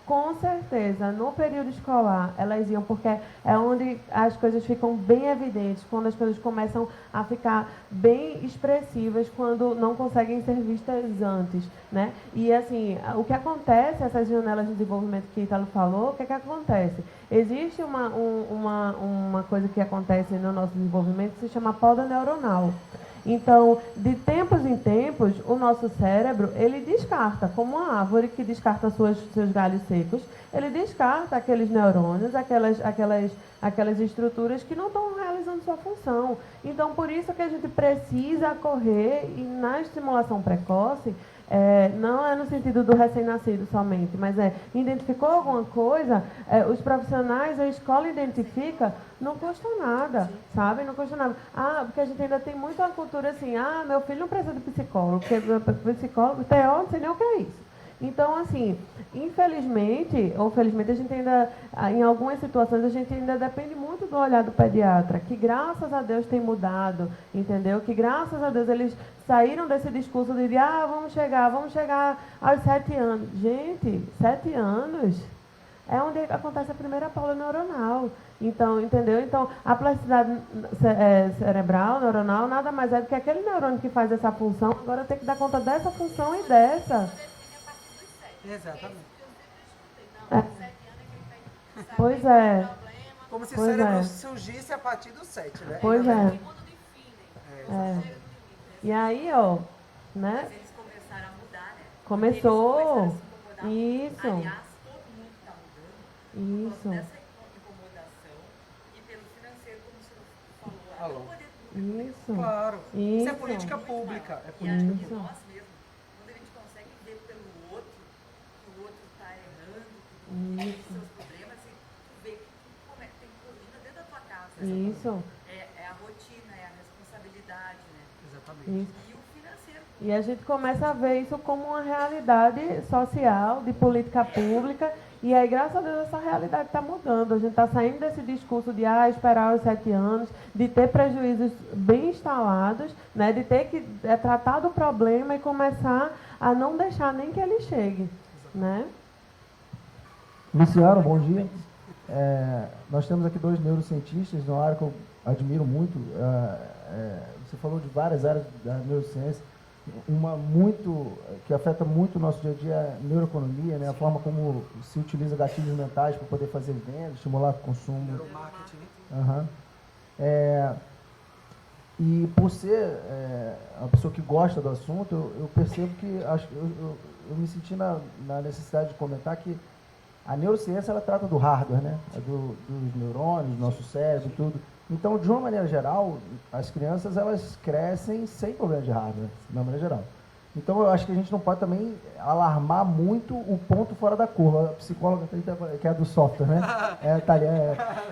com certeza, no período escolar, elas iam, porque é onde as coisas ficam bem evidentes, quando as coisas começam a ficar bem expressivas, quando não conseguem ser vistas antes, né? E, assim, o que acontece, essas janelas de desenvolvimento que Ítalo falou, o que é que acontece? Existe uma coisa que acontece no nosso desenvolvimento que se chama poda neuronal. Então, de tempos em tempos, o nosso cérebro, ele descarta, como uma árvore que descarta seus galhos secos, ele descarta aqueles neurônios, aquelas estruturas que não estão realizando sua função. Então, por isso que a gente precisa correr, e na estimulação precoce, não é no sentido do recém-nascido somente, mas identificou alguma coisa, os profissionais, a escola identifica, não custa nada, sabe? Não custa nada. Porque a gente ainda tem muita cultura assim, meu filho não precisa de psicólogo, porque psicólogo, TO, não sei nem o que é isso. Então, assim, infelizmente, ou felizmente, a gente ainda, em algumas situações, a gente ainda depende muito do olhar do pediatra, que graças a Deus tem mudado, entendeu? Que graças a Deus eles saíram desse discurso de vamos chegar aos 7 anos. Gente, 7 anos é onde acontece a primeira pausa neuronal. Então, entendeu? Então, a plasticidade cerebral, neuronal, nada mais é do que aquele neurônio que faz essa função, agora tem que dar conta dessa função e dessa. Exatamente. Pois é. Como se o cérebro surgisse a partir do 7, né? Pois é. E aí, né? Eles começaram a mudar, né? Começou. Isso. Aliás, todo mundo está mudando. Isso. Dessa incomodação e pelo financeiro, como o senhor falou. Até o poder Isso. Claro. Isso é política pública. É política pública. nós mesmos, quando a gente consegue ver pelo outro, que o outro está errando, que tem seus problemas, e tu vê que tu tem corrida dentro da tua casa. Isso. É a rotina, é a responsabilidade, né? Exatamente. Isso. E o financeiro. E a gente começa a ver isso como uma realidade social, de política pública, e aí, graças a Deus, essa realidade está mudando. A gente está saindo desse discurso de esperar os 7 anos, de ter prejuízos bem instalados, né, de ter que tratar do problema e começar a não deixar nem que ele chegue. Né? Luciano, bom dia. Nós temos aqui 2 neurocientistas, numa área que eu admiro muito. Você falou de várias áreas da neurociência. Uma que afeta muito o nosso dia a dia é a neuroeconomia, né? A forma como se utiliza gatilhos mentais para poder fazer vendas, estimular o consumo. Neuromarketing. Uhum. E por ser uma pessoa que gosta do assunto, eu percebo que eu me senti na necessidade de comentar que a neurociência ela trata do hardware, né? Dos neurônios, do nosso cérebro e tudo. Então, de uma maneira geral, as crianças elas crescem sem problema de hardware, de uma maneira geral. Então, eu acho que a gente não pode também alarmar muito o ponto fora da curva. A psicóloga, que é do software, né?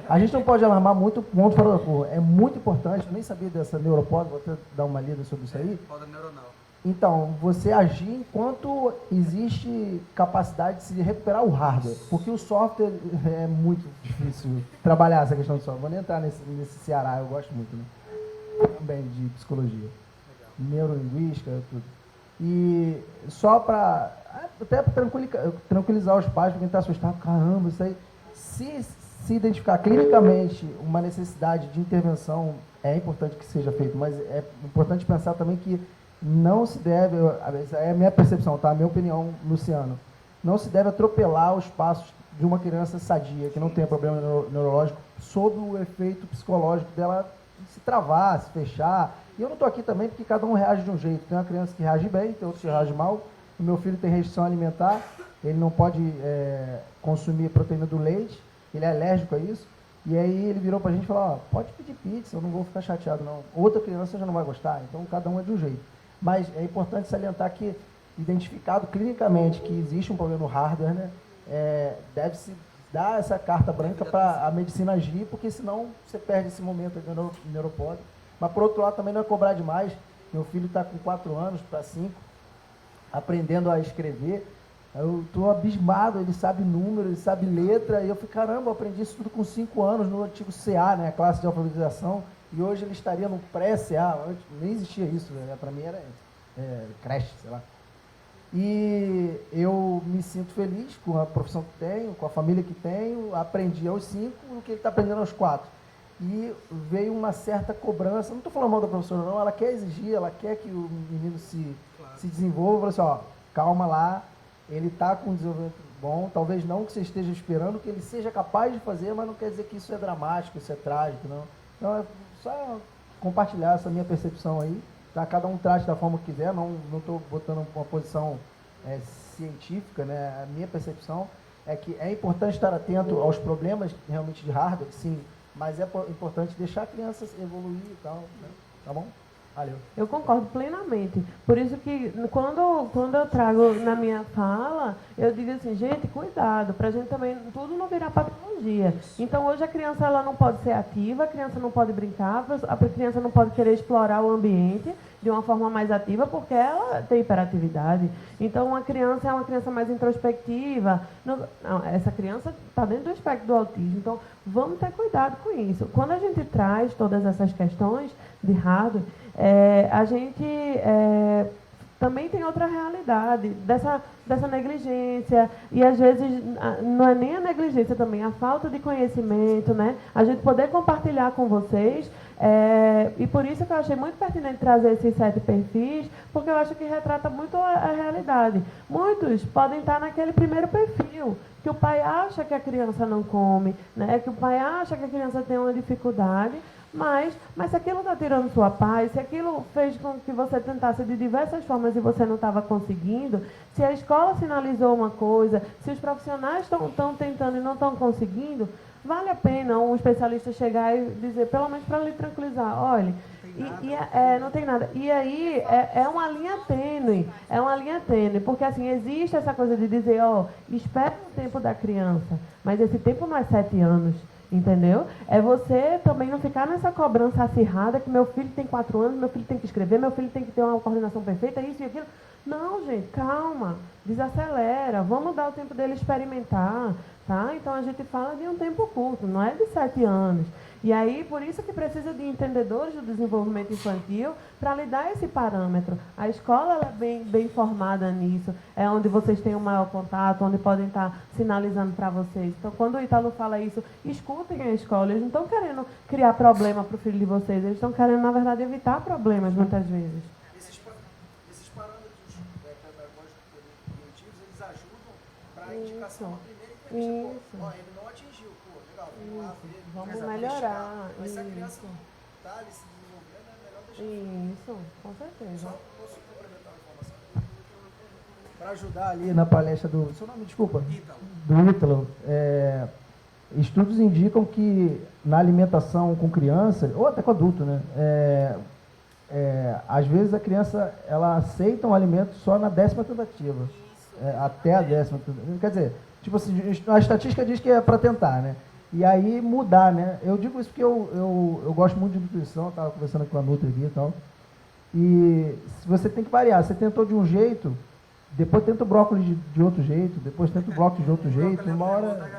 A gente não pode alarmar muito o ponto fora da curva. É muito importante, eu nem sabia dessa neuropod, vou até dar uma lida sobre isso aí. Poda neuronal. Então, você agir enquanto existe capacidade de se recuperar o hardware, porque o software é muito difícil trabalhar essa questão do software. Vou nem entrar nesse Ceará, eu gosto muito, né? Também de psicologia, neurolinguística, tudo. E só para até para tranquilizar os pais, para quem está assustado, caramba, isso aí, se identificar clinicamente uma necessidade de intervenção, é importante que seja feito, mas é importante pensar também que não se deve, essa é a minha percepção, tá? A minha opinião, Luciano, não se deve atropelar os passos de uma criança sadia, que não tem problema neurológico, sob o efeito psicológico dela se travar, se fechar. E eu não estou aqui também porque cada um reage de um jeito. Tem uma criança que reage bem, tem outra que reage mal. O meu filho tem restrição alimentar, ele não pode consumir proteína do leite, ele é alérgico a isso. E aí ele virou para a gente e falou, pode pedir pizza, eu não vou ficar chateado não. Outra criança já não vai gostar, então cada um é de um jeito. Mas é importante salientar que, identificado clinicamente que existe um problema no hardware, né, deve-se dar essa carta branca para a medicina agir, porque senão você perde esse momento do neuropod. Mas, por outro lado, também não é cobrar demais. Meu filho está com 4 anos para 5, aprendendo a escrever. Eu estou abismado, ele sabe número, ele sabe letra, e eu falei, caramba, eu aprendi isso tudo com 5 anos no antigo CA, né, a classe de alfabetização. E hoje ele estaria no pré-CA, nem existia isso, né? Para mim era creche, sei lá. E eu me sinto feliz com a profissão que tenho, com a família que tenho, aprendi aos 5 o que ele está aprendendo aos 4. E veio uma certa cobrança, não estou falando mal da professora não, ela quer exigir, ela quer que o menino se desenvolva, eu falei assim, calma lá, ele está com um desenvolvimento bom, talvez não que você esteja esperando que ele seja capaz de fazer, mas não quer dizer que isso é dramático, isso é trágico, não. Então, é só compartilhar essa minha percepção aí, tá? Cada um trate da forma que quiser, não estou botando uma posição científica, né? A minha percepção é que é importante estar atento aos problemas realmente de hardware, sim, mas é importante deixar a criança evoluir e tal, né? Tá bom? Valeu. Eu concordo plenamente. Por isso que quando eu trago na minha fala, eu digo assim, gente, cuidado, para a gente também tudo não virar patologia. Então hoje a criança ela não pode ser ativa, a criança não pode brincar, a criança não pode querer explorar o ambiente de uma forma mais ativa porque ela tem hiperatividade. Então uma criança é uma criança mais introspectiva. Não, essa criança está dentro do espectro do autismo. Então vamos ter cuidado com isso. Quando a gente traz todas essas questões de hardware, a gente também tem outra realidade dessa negligência, e às vezes não é nem a negligência também, a falta de conhecimento, né? A gente poder compartilhar com vocês, e por isso que eu achei muito pertinente trazer esses 7 perfis, porque eu acho que retrata muito a realidade. Muitos podem estar naquele primeiro perfil, que o pai acha que a criança não come, né? Que o pai acha que a criança tem uma dificuldade, mas se aquilo está tirando sua paz, se aquilo fez com que você tentasse de diversas formas e você não estava conseguindo, se a escola sinalizou uma coisa, se os profissionais estão tentando e não estão conseguindo, vale a pena um especialista chegar e dizer, pelo menos para lhe tranquilizar, olha, não tem nada. E aí é uma linha tênue, porque assim, existe essa coisa de dizer, espera o tempo da criança, mas esse tempo não é 7 anos. Entendeu? É você também não ficar nessa cobrança acirrada que meu filho tem 4 anos, meu filho tem que escrever, meu filho tem que ter uma coordenação perfeita, isso e aquilo. Não, gente, calma, desacelera, vamos dar o tempo dele experimentar, tá? Então a gente fala de um tempo curto, não é de 7 anos. E aí, por isso que precisa de entendedores do desenvolvimento infantil para lhe dar esse parâmetro. A escola ela é bem formada nisso, é onde vocês têm um maior contato, onde podem estar sinalizando para vocês. Então, quando o Ítalo fala isso, escutem a escola. Eles não estão querendo criar problema para o filho de vocês, eles estão querendo, na verdade, evitar problemas, muitas vezes. Esses parâmetros pedagógicos cognitivos, eles ajudam para a indicação da primeira entrevista. Ele não atingiu, legal, vamos lá ver. Vamos melhorar. Mas se a criança está ali se desenvolvendo, é melhor deixar. Isso, com certeza. Só posso complementar a informação? Para ajudar ali na palestra do... Seu nome, desculpa? Do Ítalo. Estudos indicam que na alimentação com criança, ou até com adulto, né? Às vezes a criança ela aceita um alimento só na 10ª tentativa. Até a 10ª tentativa. Quer dizer, tipo assim, a estatística diz que é para tentar, né? E aí mudar, né? Eu digo isso porque eu gosto muito de nutrição, estava conversando com a Nutri aqui e tal. E você tem que variar. Você tentou de um jeito, depois tenta o brócolis de outro jeito, depois tenta o brócolis de outro jeito. Uma hora...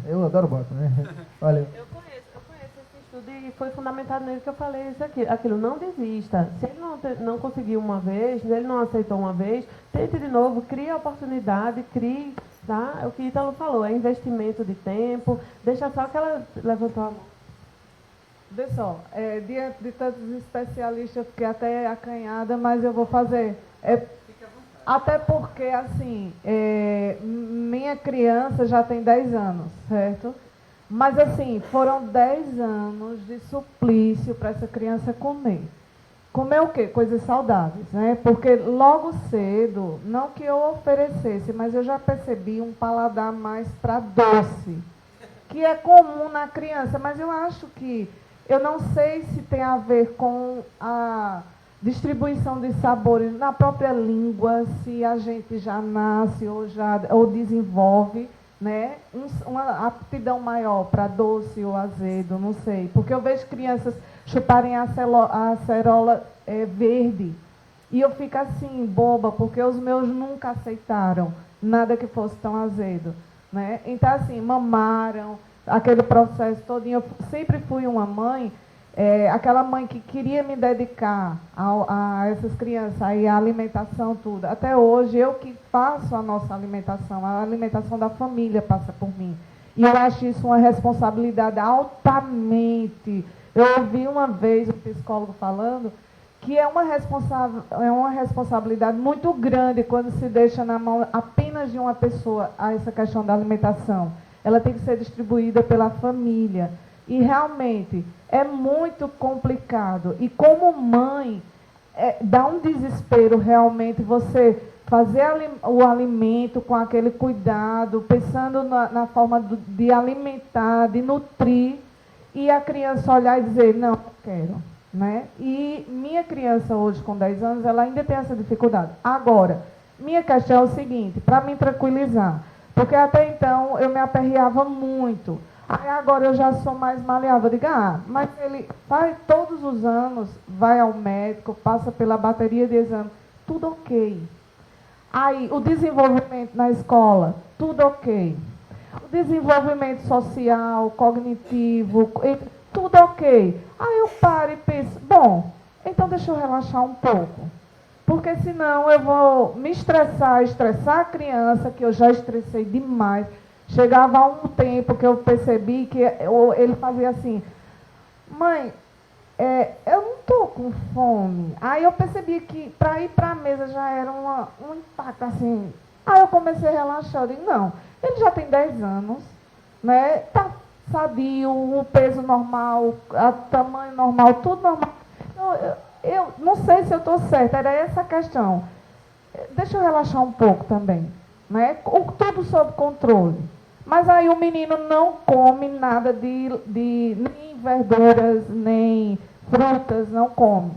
eu adoro brócolis, né? Valeu. Eu conheço esse estudo e foi fundamentado nele que eu falei isso aqui. Aquilo, não desista. Se ele não conseguiu uma vez, se ele não aceitou uma vez, tente de novo, crie a oportunidade, crie... Tá? É o que o Ítalo falou, é investimento de tempo. Deixa só que ela levantou a mão. Vê só, diante de tantos especialistas, eu fiquei até acanhada, mas eu vou fazer. Até porque, assim, minha criança já tem 10 anos, certo? Mas, assim, foram 10 anos de suplício para essa criança comer. Comer o quê? Coisas saudáveis, né? Porque logo cedo, não que eu oferecesse, mas eu já percebi um paladar mais para doce, que é comum na criança, mas eu acho que, eu não sei se tem a ver com a distribuição de sabores na própria língua, se a gente já nasce ou desenvolve, né, uma aptidão maior para doce ou azedo, não sei. Porque eu vejo crianças chuparem a acerola verde e eu fico assim, boba, porque os meus nunca aceitaram nada que fosse tão azedo, né? Então, assim, mamaram, aquele processo todinho. Eu sempre fui uma mãe, aquela mãe que queria me dedicar a essas crianças, aí a alimentação, tudo. Até hoje, eu que faço a nossa alimentação, a alimentação da família passa por mim. E eu acho isso uma responsabilidade altamente. Eu ouvi uma vez um psicólogo falando que é uma responsabilidade muito grande quando se deixa na mão apenas de uma pessoa essa questão da alimentação. Ela tem que ser distribuída pela família. E realmente é muito complicado. E como mãe, dá um desespero realmente você fazer o alimento com aquele cuidado, pensando na forma de alimentar, de nutrir, e a criança olhar e dizer, não quero. né? E minha criança hoje, com 10 anos, ela ainda tem essa dificuldade. Agora, minha questão é o seguinte, para me tranquilizar, porque até então eu me aperreava muito. Aí agora eu já sou mais maleável. Eu digo, mas ele vai todos os anos, vai ao médico, passa pela bateria de exame, tudo ok. Aí o desenvolvimento na escola, tudo ok. O desenvolvimento social, cognitivo, tudo ok. Aí eu paro e penso, bom, então deixa eu relaxar um pouco. Porque senão eu vou me estressar a criança, que eu já estressei demais. Chegava a um tempo que eu percebi que ele fazia assim, mãe, eu não estou com fome. Aí eu percebi que para ir para a mesa já era um impacto assim. Aí eu comecei a relaxar, eu digo, não, ele já tem 10 anos, né? Tá sadio, o peso normal, o tamanho normal, tudo normal. Então, eu não sei se eu estou certa, era essa a questão. Deixa eu relaxar um pouco também, né? Tudo sob controle. Mas aí o menino não come nada nem verduras, nem frutas, não come,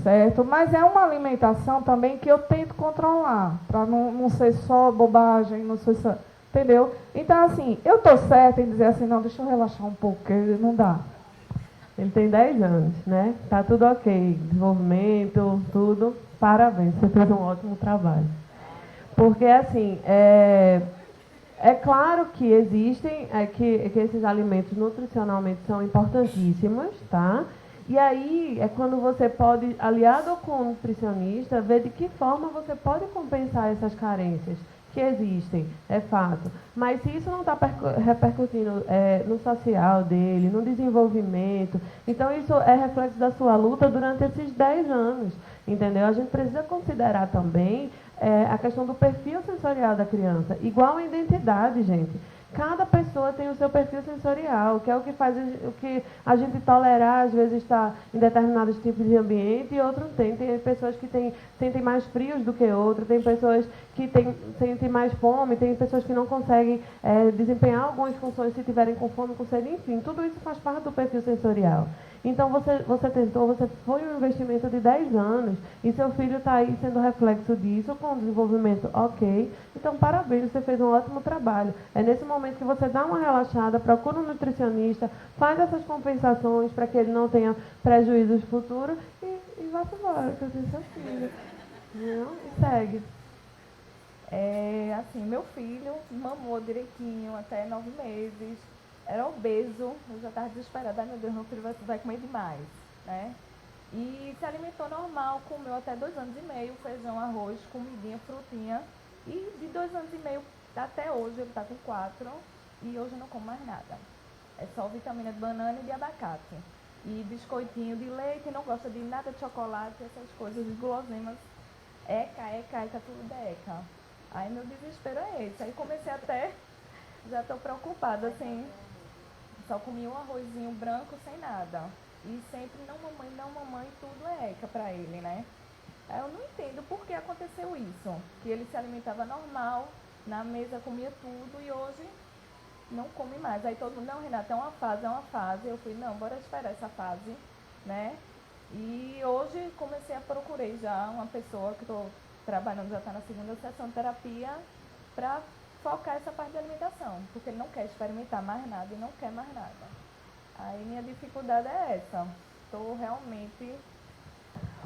certo? Mas é uma alimentação também que eu tento controlar, para não ser só bobagem, não ser só, entendeu? Então, assim, eu estou certa em dizer assim, não, deixa eu relaxar um pouco, porque não dá. Ele tem 10 anos, né? Tá tudo ok, desenvolvimento, tudo. Parabéns, você fez um ótimo trabalho. Porque, assim, é claro que existem, que esses alimentos nutricionalmente são importantíssimos, tá? E aí é quando você pode, aliado com o nutricionista, ver de que forma você pode compensar essas carências que existem, é fato. Mas se isso não está repercutindo no social dele, no desenvolvimento, então isso é reflexo da sua luta durante esses 10 anos, entendeu? A gente precisa considerar também a questão do perfil sensorial da criança, igual a identidade, gente. Cada pessoa tem o seu perfil sensorial, que é o que faz o que a gente tolerar, às vezes, estar em determinados tipos de ambiente e outros não tem. Tem pessoas que sentem mais frios do que outros, tem pessoas que sentem mais fome, tem pessoas que não conseguem desempenhar algumas funções se tiverem com fome, com sede, enfim. Tudo isso faz parte do perfil sensorial. Então, você foi um investimento de 10 anos e seu filho está aí sendo reflexo disso, com um desenvolvimento ok. Então, parabéns, você fez um ótimo trabalho. É nesse momento que você dá uma relaxada, procura um nutricionista, faz essas compensações para que ele não tenha prejuízos futuros e vá embora, que eu tenho seu filho. Não? E segue. Assim, meu filho mamou direitinho até 9 meses. Era obeso, eu já estava desesperada, meu Deus, meu filho vai comer demais, né? E se alimentou normal, comeu até 2 anos e meio, feijão, arroz, comidinha, frutinha. E de 2 anos e meio até hoje, ele está com 4, e hoje não come mais nada. É só vitamina de banana e de abacate. E biscoitinho de leite, não gosta de nada de chocolate, essas coisas, de guloseimas. Eca, tudo é eca. Aí meu desespero é esse. Aí comecei até, já estou preocupada, assim... Só comia um arrozinho branco sem nada. E sempre não mamãe, tudo é eca pra ele, né? Aí eu não entendo por que aconteceu isso. Que ele se alimentava normal, na mesa comia tudo e hoje não come mais. Aí todo mundo, não, Renata, é uma fase. Eu fui, não, bora esperar essa fase, né? E hoje procurei já uma pessoa que estou trabalhando, já está na 2ª sessão de terapia, para focar essa parte da alimentação, porque ele não quer experimentar mais nada e não quer mais nada. Aí minha dificuldade é essa. Estou realmente...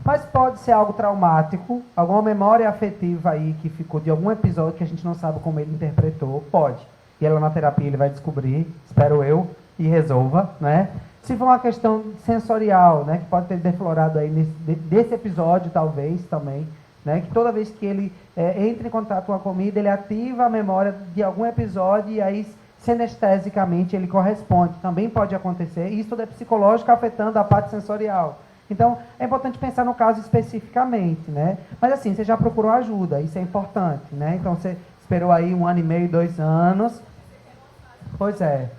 Mas pode ser algo traumático, alguma memória afetiva aí que ficou de algum episódio que a gente não sabe como ele interpretou, pode. E ela na terapia ele vai descobrir, espero eu, e resolva, né? Se for uma questão sensorial, né, que pode ter deflorado aí desse episódio, talvez, também, né, que toda vez que ele entra em contato com a comida, ele ativa a memória de algum episódio e aí, sinestesicamente, ele corresponde. Também pode acontecer. Isso tudo é psicológico afetando a parte sensorial. Então, é importante pensar no caso especificamente, né? Mas assim, você já procurou ajuda, isso é importante, né? Então, você esperou aí 1 ano e meio, 2 anos. Pois é.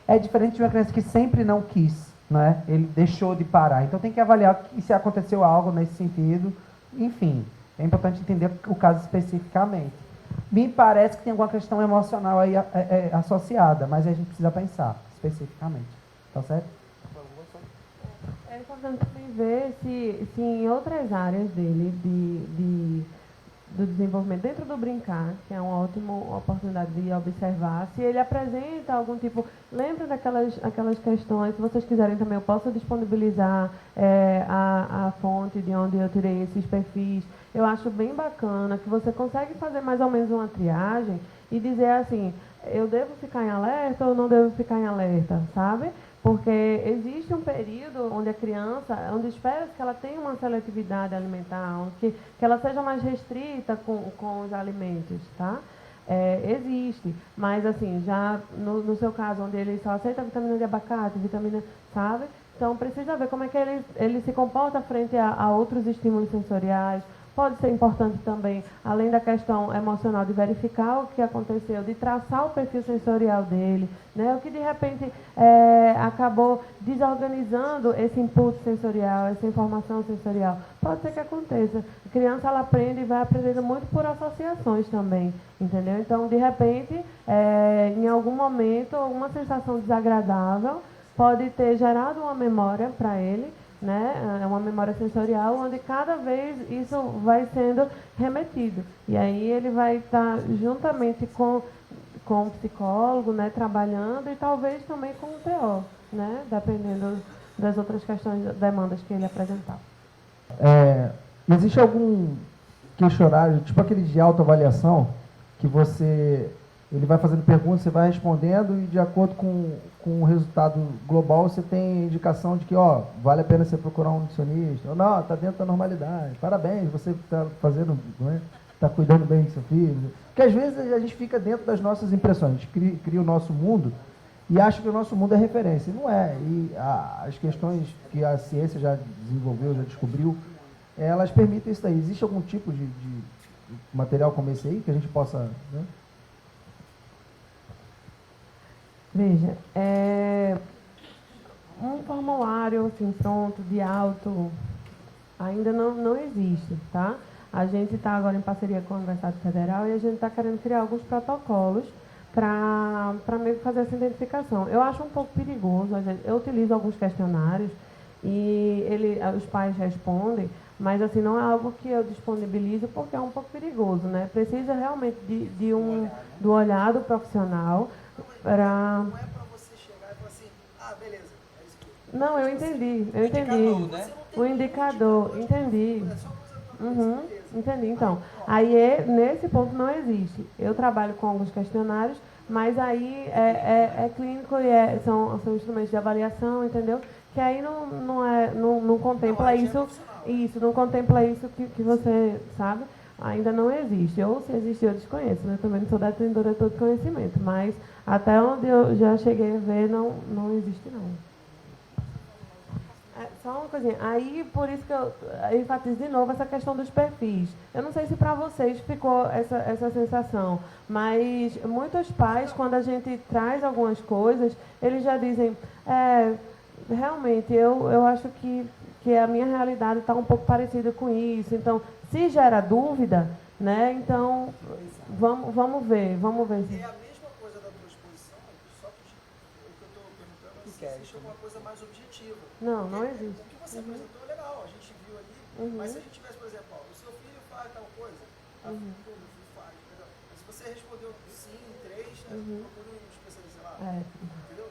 É diferente de uma criança que sempre não quis, né? Ele deixou de parar. Então tem que avaliar se aconteceu algo nesse sentido. Enfim, é importante entender o caso especificamente. Me parece que tem alguma questão emocional aí associada, mas a gente precisa pensar especificamente. Tá certo? É importante também ver se em outras áreas dele, do desenvolvimento, dentro do brincar, que é uma ótima oportunidade de observar, se ele apresenta algum tipo... Lembra aquelas questões, se vocês quiserem também, eu posso disponibilizar a fonte de onde eu tirei esses perfis. Eu acho bem bacana que você consegue fazer mais ou menos uma triagem e dizer assim, eu devo ficar em alerta ou não devo ficar em alerta, sabe? Porque existe um período onde a criança, onde espera-se que ela tenha uma seletividade alimentar, que ela seja mais restrita com os alimentos, tá? Existe, mas assim, já no seu caso, onde ele só aceita vitamina de abacate, vitamina, sabe? Então, precisa ver como é que ele se comporta frente a outros estímulos sensoriais. Pode ser importante também, além da questão emocional, de verificar o que aconteceu, de traçar o perfil sensorial dele, né? O que de repente acabou desorganizando esse input sensorial, essa informação sensorial. Pode ser que aconteça. A criança ela aprende e vai aprendendo muito por associações também, entendeu? Então, de repente, em algum momento, alguma sensação desagradável pode ter gerado uma memória para ele, né? É uma memória sensorial onde cada vez isso vai sendo remetido. E aí ele vai estar juntamente com o psicólogo, né, trabalhando, e talvez também com o TO, né, dependendo das outras questões, demandas que ele apresentar. Existe algum questionário, tipo aquele de autoavaliação, que ele vai fazendo perguntas, você vai respondendo e de acordo com o resultado global você tem indicação de que, vale a pena você procurar um nutricionista, ou não, está dentro da normalidade, parabéns, você está fazendo, está cuidando bem do seu filho. Porque às vezes a gente fica dentro das nossas impressões, a gente cria o nosso mundo e acha que o nosso mundo é referência, e não é. E as questões que a ciência já desenvolveu, já descobriu, elas permitem isso daí. Existe algum tipo de material como esse aí que a gente possa... Né? Veja, um formulário assim, pronto, de auto, ainda não existe, tá? A gente está agora em parceria com a Universidade Federal e a gente está querendo criar alguns protocolos para meio que fazer essa identificação. Eu acho um pouco perigoso, eu utilizo alguns questionários e os pais respondem, mas assim, não é algo que eu disponibilizo porque é um pouco perigoso, né? Precisa realmente do olhar do profissional para... Não é para você chegar e falar assim, beleza, é isso aqui. Não, eu entendi. Né? O indicador, entendi. Entendi. Então, aí nesse ponto não existe. Eu trabalho com alguns questionários, mas aí é clínico e são instrumentos de avaliação, entendeu? Que aí não contempla isso, não contempla isso que você sabe, ainda não existe. Ou se existe, eu desconheço, né? Também não sou detentora de todo conhecimento, mas até onde eu já cheguei a ver, não existe não. Só uma coisinha, aí por isso que eu enfatizo de novo essa questão dos perfis. Eu não sei se para vocês ficou essa sensação, mas muitos pais, quando a gente traz algumas coisas, eles já dizem, realmente, eu acho que a minha realidade está um pouco parecida com isso, então, se gera dúvida, né, então, vamos ver. É a mesma coisa da tua exposição, só que o que eu estou perguntando é se existe alguma coisa mais objetiva. Não existe. O que você apresentou é legal, a gente viu ali, mas se a gente tivesse, por exemplo, o seu filho faz tal coisa, meu filho faz, entendeu? Se você respondeu sim, 3, procura um especialista lá, entendeu?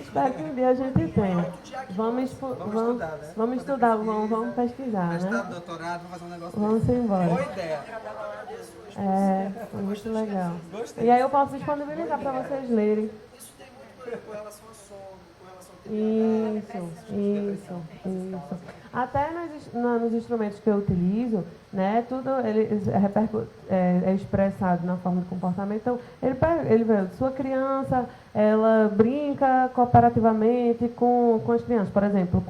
Espero que um dia a gente tenha. Vamos estudar, vamos pesquisar, Mestrado, né? doutorado, vamos fazer um negócio Vamos embora. Boa ideia. Foi muito legal. Gostei. E aí eu posso disponibilizar para vocês lerem. Isso tem muito com relação a sono, com relação a Isso. Até nos instrumentos que eu utilizo, né, tudo é expressado na forma de comportamento. Então, ele vê, sua criança, ela brinca cooperativamente com as crianças. Por exemplo,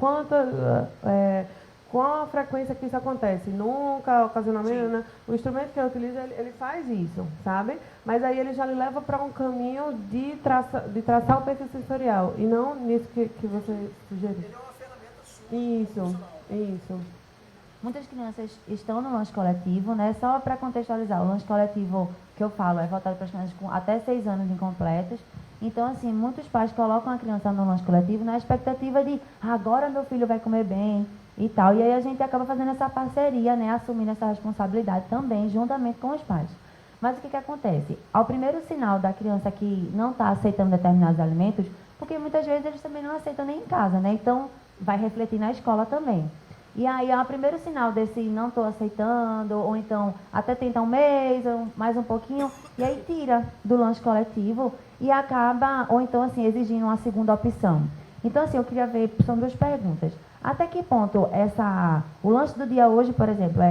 qual a frequência que isso acontece? Nunca, ocasionalmente, né? O instrumento que eu utilizo, ele faz isso, sabe? Mas aí ele já lhe leva para um caminho de traçar o perfil sensorial, e não nisso que você sugeriu. Ele é uma ferramenta sua. Isso. Muitas crianças estão no lanche coletivo, né? Só para contextualizar, o lanche coletivo que eu falo é voltado para as crianças com até 6 anos incompletos. Então, assim, muitos pais colocam a criança no lanche coletivo na expectativa de agora meu filho vai comer bem e tal. E aí a gente acaba fazendo essa parceria, né, assumindo essa responsabilidade também, juntamente com os pais. Mas o que acontece? Ao primeiro sinal da criança que não está aceitando determinados alimentos, porque muitas vezes eles também não aceitam nem em casa, né? Então, vai refletir na escola também. E aí, ao primeiro sinal desse não estou aceitando, ou então até tenta um mês, ou mais um pouquinho, e aí tira do lanche coletivo e acaba, ou então assim, exigindo uma segunda opção. Então, assim, eu queria ver, são duas perguntas. Até que ponto o lanche do dia hoje, por exemplo,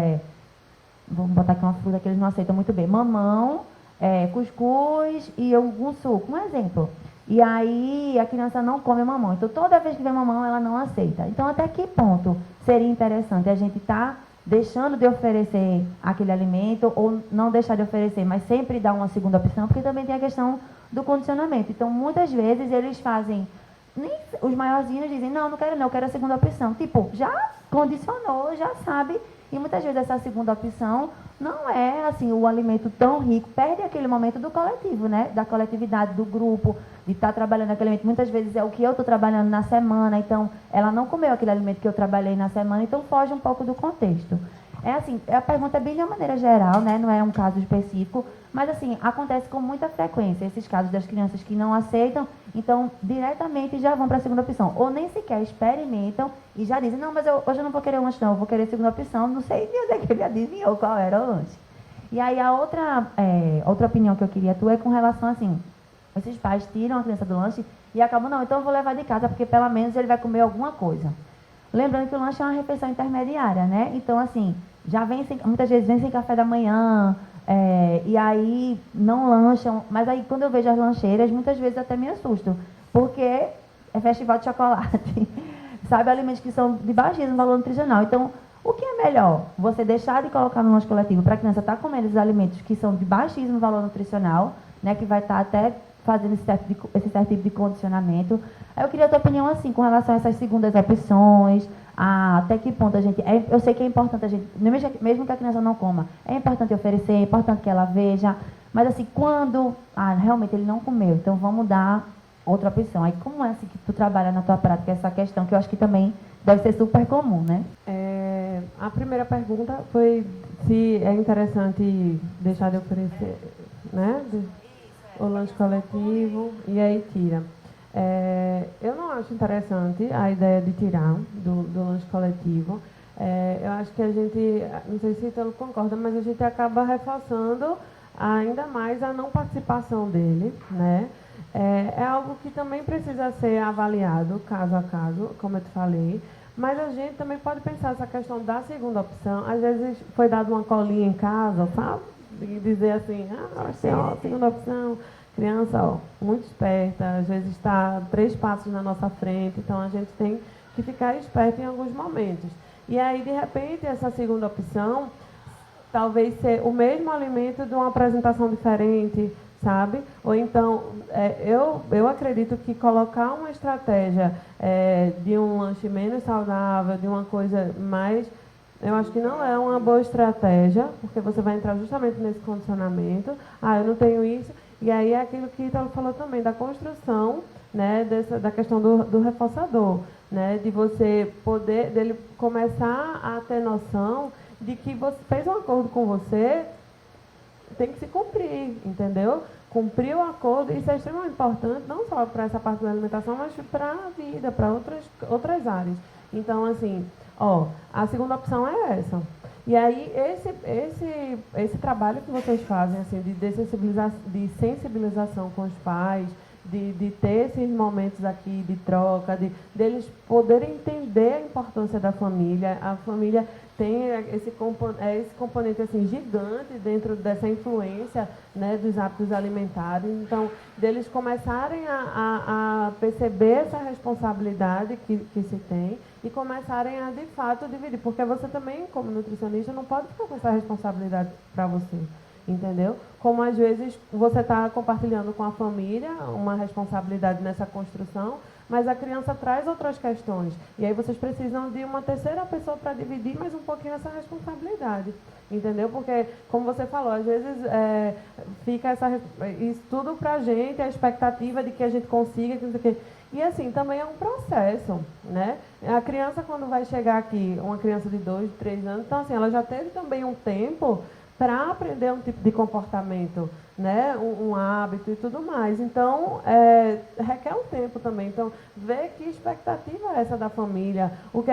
vamos botar aqui uma fruta que eles não aceitam muito bem, mamão, cuscuz e algum suco, um exemplo. E aí a criança não come mamão. Então, toda vez que vem mamão, ela não aceita. Então, até que ponto seria interessante a gente estar deixando de oferecer aquele alimento ou não deixar de oferecer, mas sempre dar uma segunda opção, porque também tem a questão do condicionamento. Então, muitas vezes, eles fazem... os maiorzinhos dizem, não quero não, eu quero a segunda opção. Tipo, já condicionou, já sabe. E muitas vezes essa segunda opção não é assim o alimento tão rico, perde aquele momento do coletivo, né? Da coletividade, do grupo, de estar trabalhando aquele alimento. Muitas vezes é o que eu estou trabalhando na semana, então ela não comeu aquele alimento que eu trabalhei na semana, então foge um pouco do contexto. É assim, a pergunta é bem de uma maneira geral, né? Não é um caso específico, mas assim, acontece com muita frequência esses casos das crianças que não aceitam, então diretamente já vão para a segunda opção, ou nem sequer experimentam e já dizem, não, mas hoje eu não vou querer um lanche não, eu vou querer a segunda opção, não sei de onde é que ele adivinhou qual era o lanche. E aí a outra opinião que eu queria tua é com relação assim, esses pais tiram a criança do lanche e acabam, não, então eu vou levar de casa, porque pelo menos ele vai comer alguma coisa. Lembrando que o lanche é uma refeição intermediária, né? Então, assim, muitas vezes vem sem café da manhã, e aí não lancham. Mas aí, quando eu vejo as lancheiras, muitas vezes até me assusto, porque é festival de chocolate, sabe? Alimentos que são de baixíssimo valor nutricional. Então, o que é melhor? Você deixar de colocar no lanche coletivo para a criança estar comendo esses alimentos que são de baixíssimo valor nutricional, né? Que vai estar até fazendo esse certo tipo de condicionamento. Eu queria a tua opinião, assim, com relação a essas segundas opções, até que ponto a gente... eu sei que é importante a gente, mesmo que a criança não coma, é importante oferecer, é importante que ela veja, mas assim, quando... realmente ele não comeu, então vamos dar outra opção. Aí como é assim que tu trabalha na tua prática essa questão, que eu acho que também deve ser super comum, né? A primeira pergunta foi se é interessante deixar de oferecer, né? O lanche coletivo, e aí tira. Eu não acho interessante a ideia de tirar do lanche coletivo. Eu acho que a gente, não sei se Ítalo concorda, mas a gente acaba reforçando ainda mais a não participação dele, né? É algo que também precisa ser avaliado caso a caso, como eu te falei, mas a gente também pode pensar essa questão da segunda opção. Às vezes foi dado uma colinha em casa, sabe? E dizer assim, vai ser a segunda opção. Criança, muito esperta, às vezes está 3 passos na nossa frente, então a gente tem que ficar esperto em alguns momentos. E aí, de repente, essa segunda opção, talvez ser o mesmo alimento de uma apresentação diferente, sabe? Ou então, eu acredito que colocar uma estratégia de um lanche menos saudável, de uma coisa mais... Eu acho que não é uma boa estratégia, porque você vai entrar justamente nesse condicionamento. Eu não tenho isso. E aí é aquilo que Ítalo falou também, da construção, né, da questão do reforçador, né, de você poder, dele começar a ter noção de que você fez um acordo com você, tem que se cumprir, entendeu? Cumprir o acordo, isso é extremamente importante, não só para essa parte da alimentação, mas para a vida, para outras áreas. Então, assim, a segunda opção é essa. E aí, esse trabalho que vocês fazem, assim, de sensibilização com os pais, de ter esses momentos aqui de troca, deles poderem entender a importância da família. A família tem esse componente assim, gigante dentro dessa influência, né, dos hábitos alimentares. Então, deles começarem a perceber essa responsabilidade que se tem e começarem a, de fato, dividir. Porque você também, como nutricionista, não pode ficar com essa responsabilidade para você, entendeu? Como, às vezes, você está compartilhando com a família uma responsabilidade nessa construção, mas a criança traz outras questões. E aí vocês precisam de uma terceira pessoa para dividir mais um pouquinho essa responsabilidade. Entendeu? Porque, como você falou, às vezes fica isso tudo para a gente, a expectativa de que a gente consiga, que não sei o quê. E assim, também é um processo, né? A criança, quando vai chegar aqui, uma criança de 2, 3 anos, então assim, ela já teve também um tempo para aprender um tipo de comportamento, né? Um hábito e tudo mais. Então, requer um tempo também. Então, ver que expectativa é essa da família, o que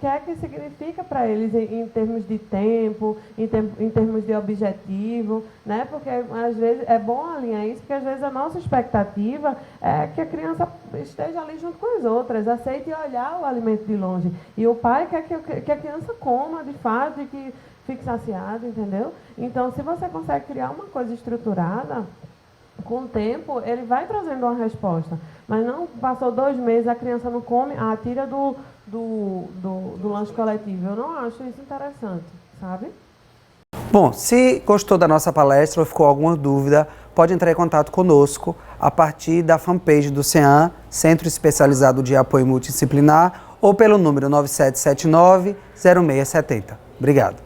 é que significa para eles em termos de tempo, em termos de objetivo, né? Porque, às vezes, é bom alinhar isso, porque, às vezes, a nossa expectativa é que a criança esteja ali junto com as outras, aceite olhar o alimento de longe. E o pai quer que a criança coma, de fato, e que fique saciado, entendeu? Então, se você consegue criar uma coisa estruturada, com o tempo, ele vai trazendo uma resposta. Mas não passou 2 meses, a criança não come, tira do lanche coletivo. Eu não acho isso interessante, sabe? Bom, se gostou da nossa palestra ou ficou alguma dúvida, pode entrar em contato conosco a partir da fanpage do CEAM, Centro Especializado de Apoio Multidisciplinar, ou pelo número 9779-0670. Obrigado.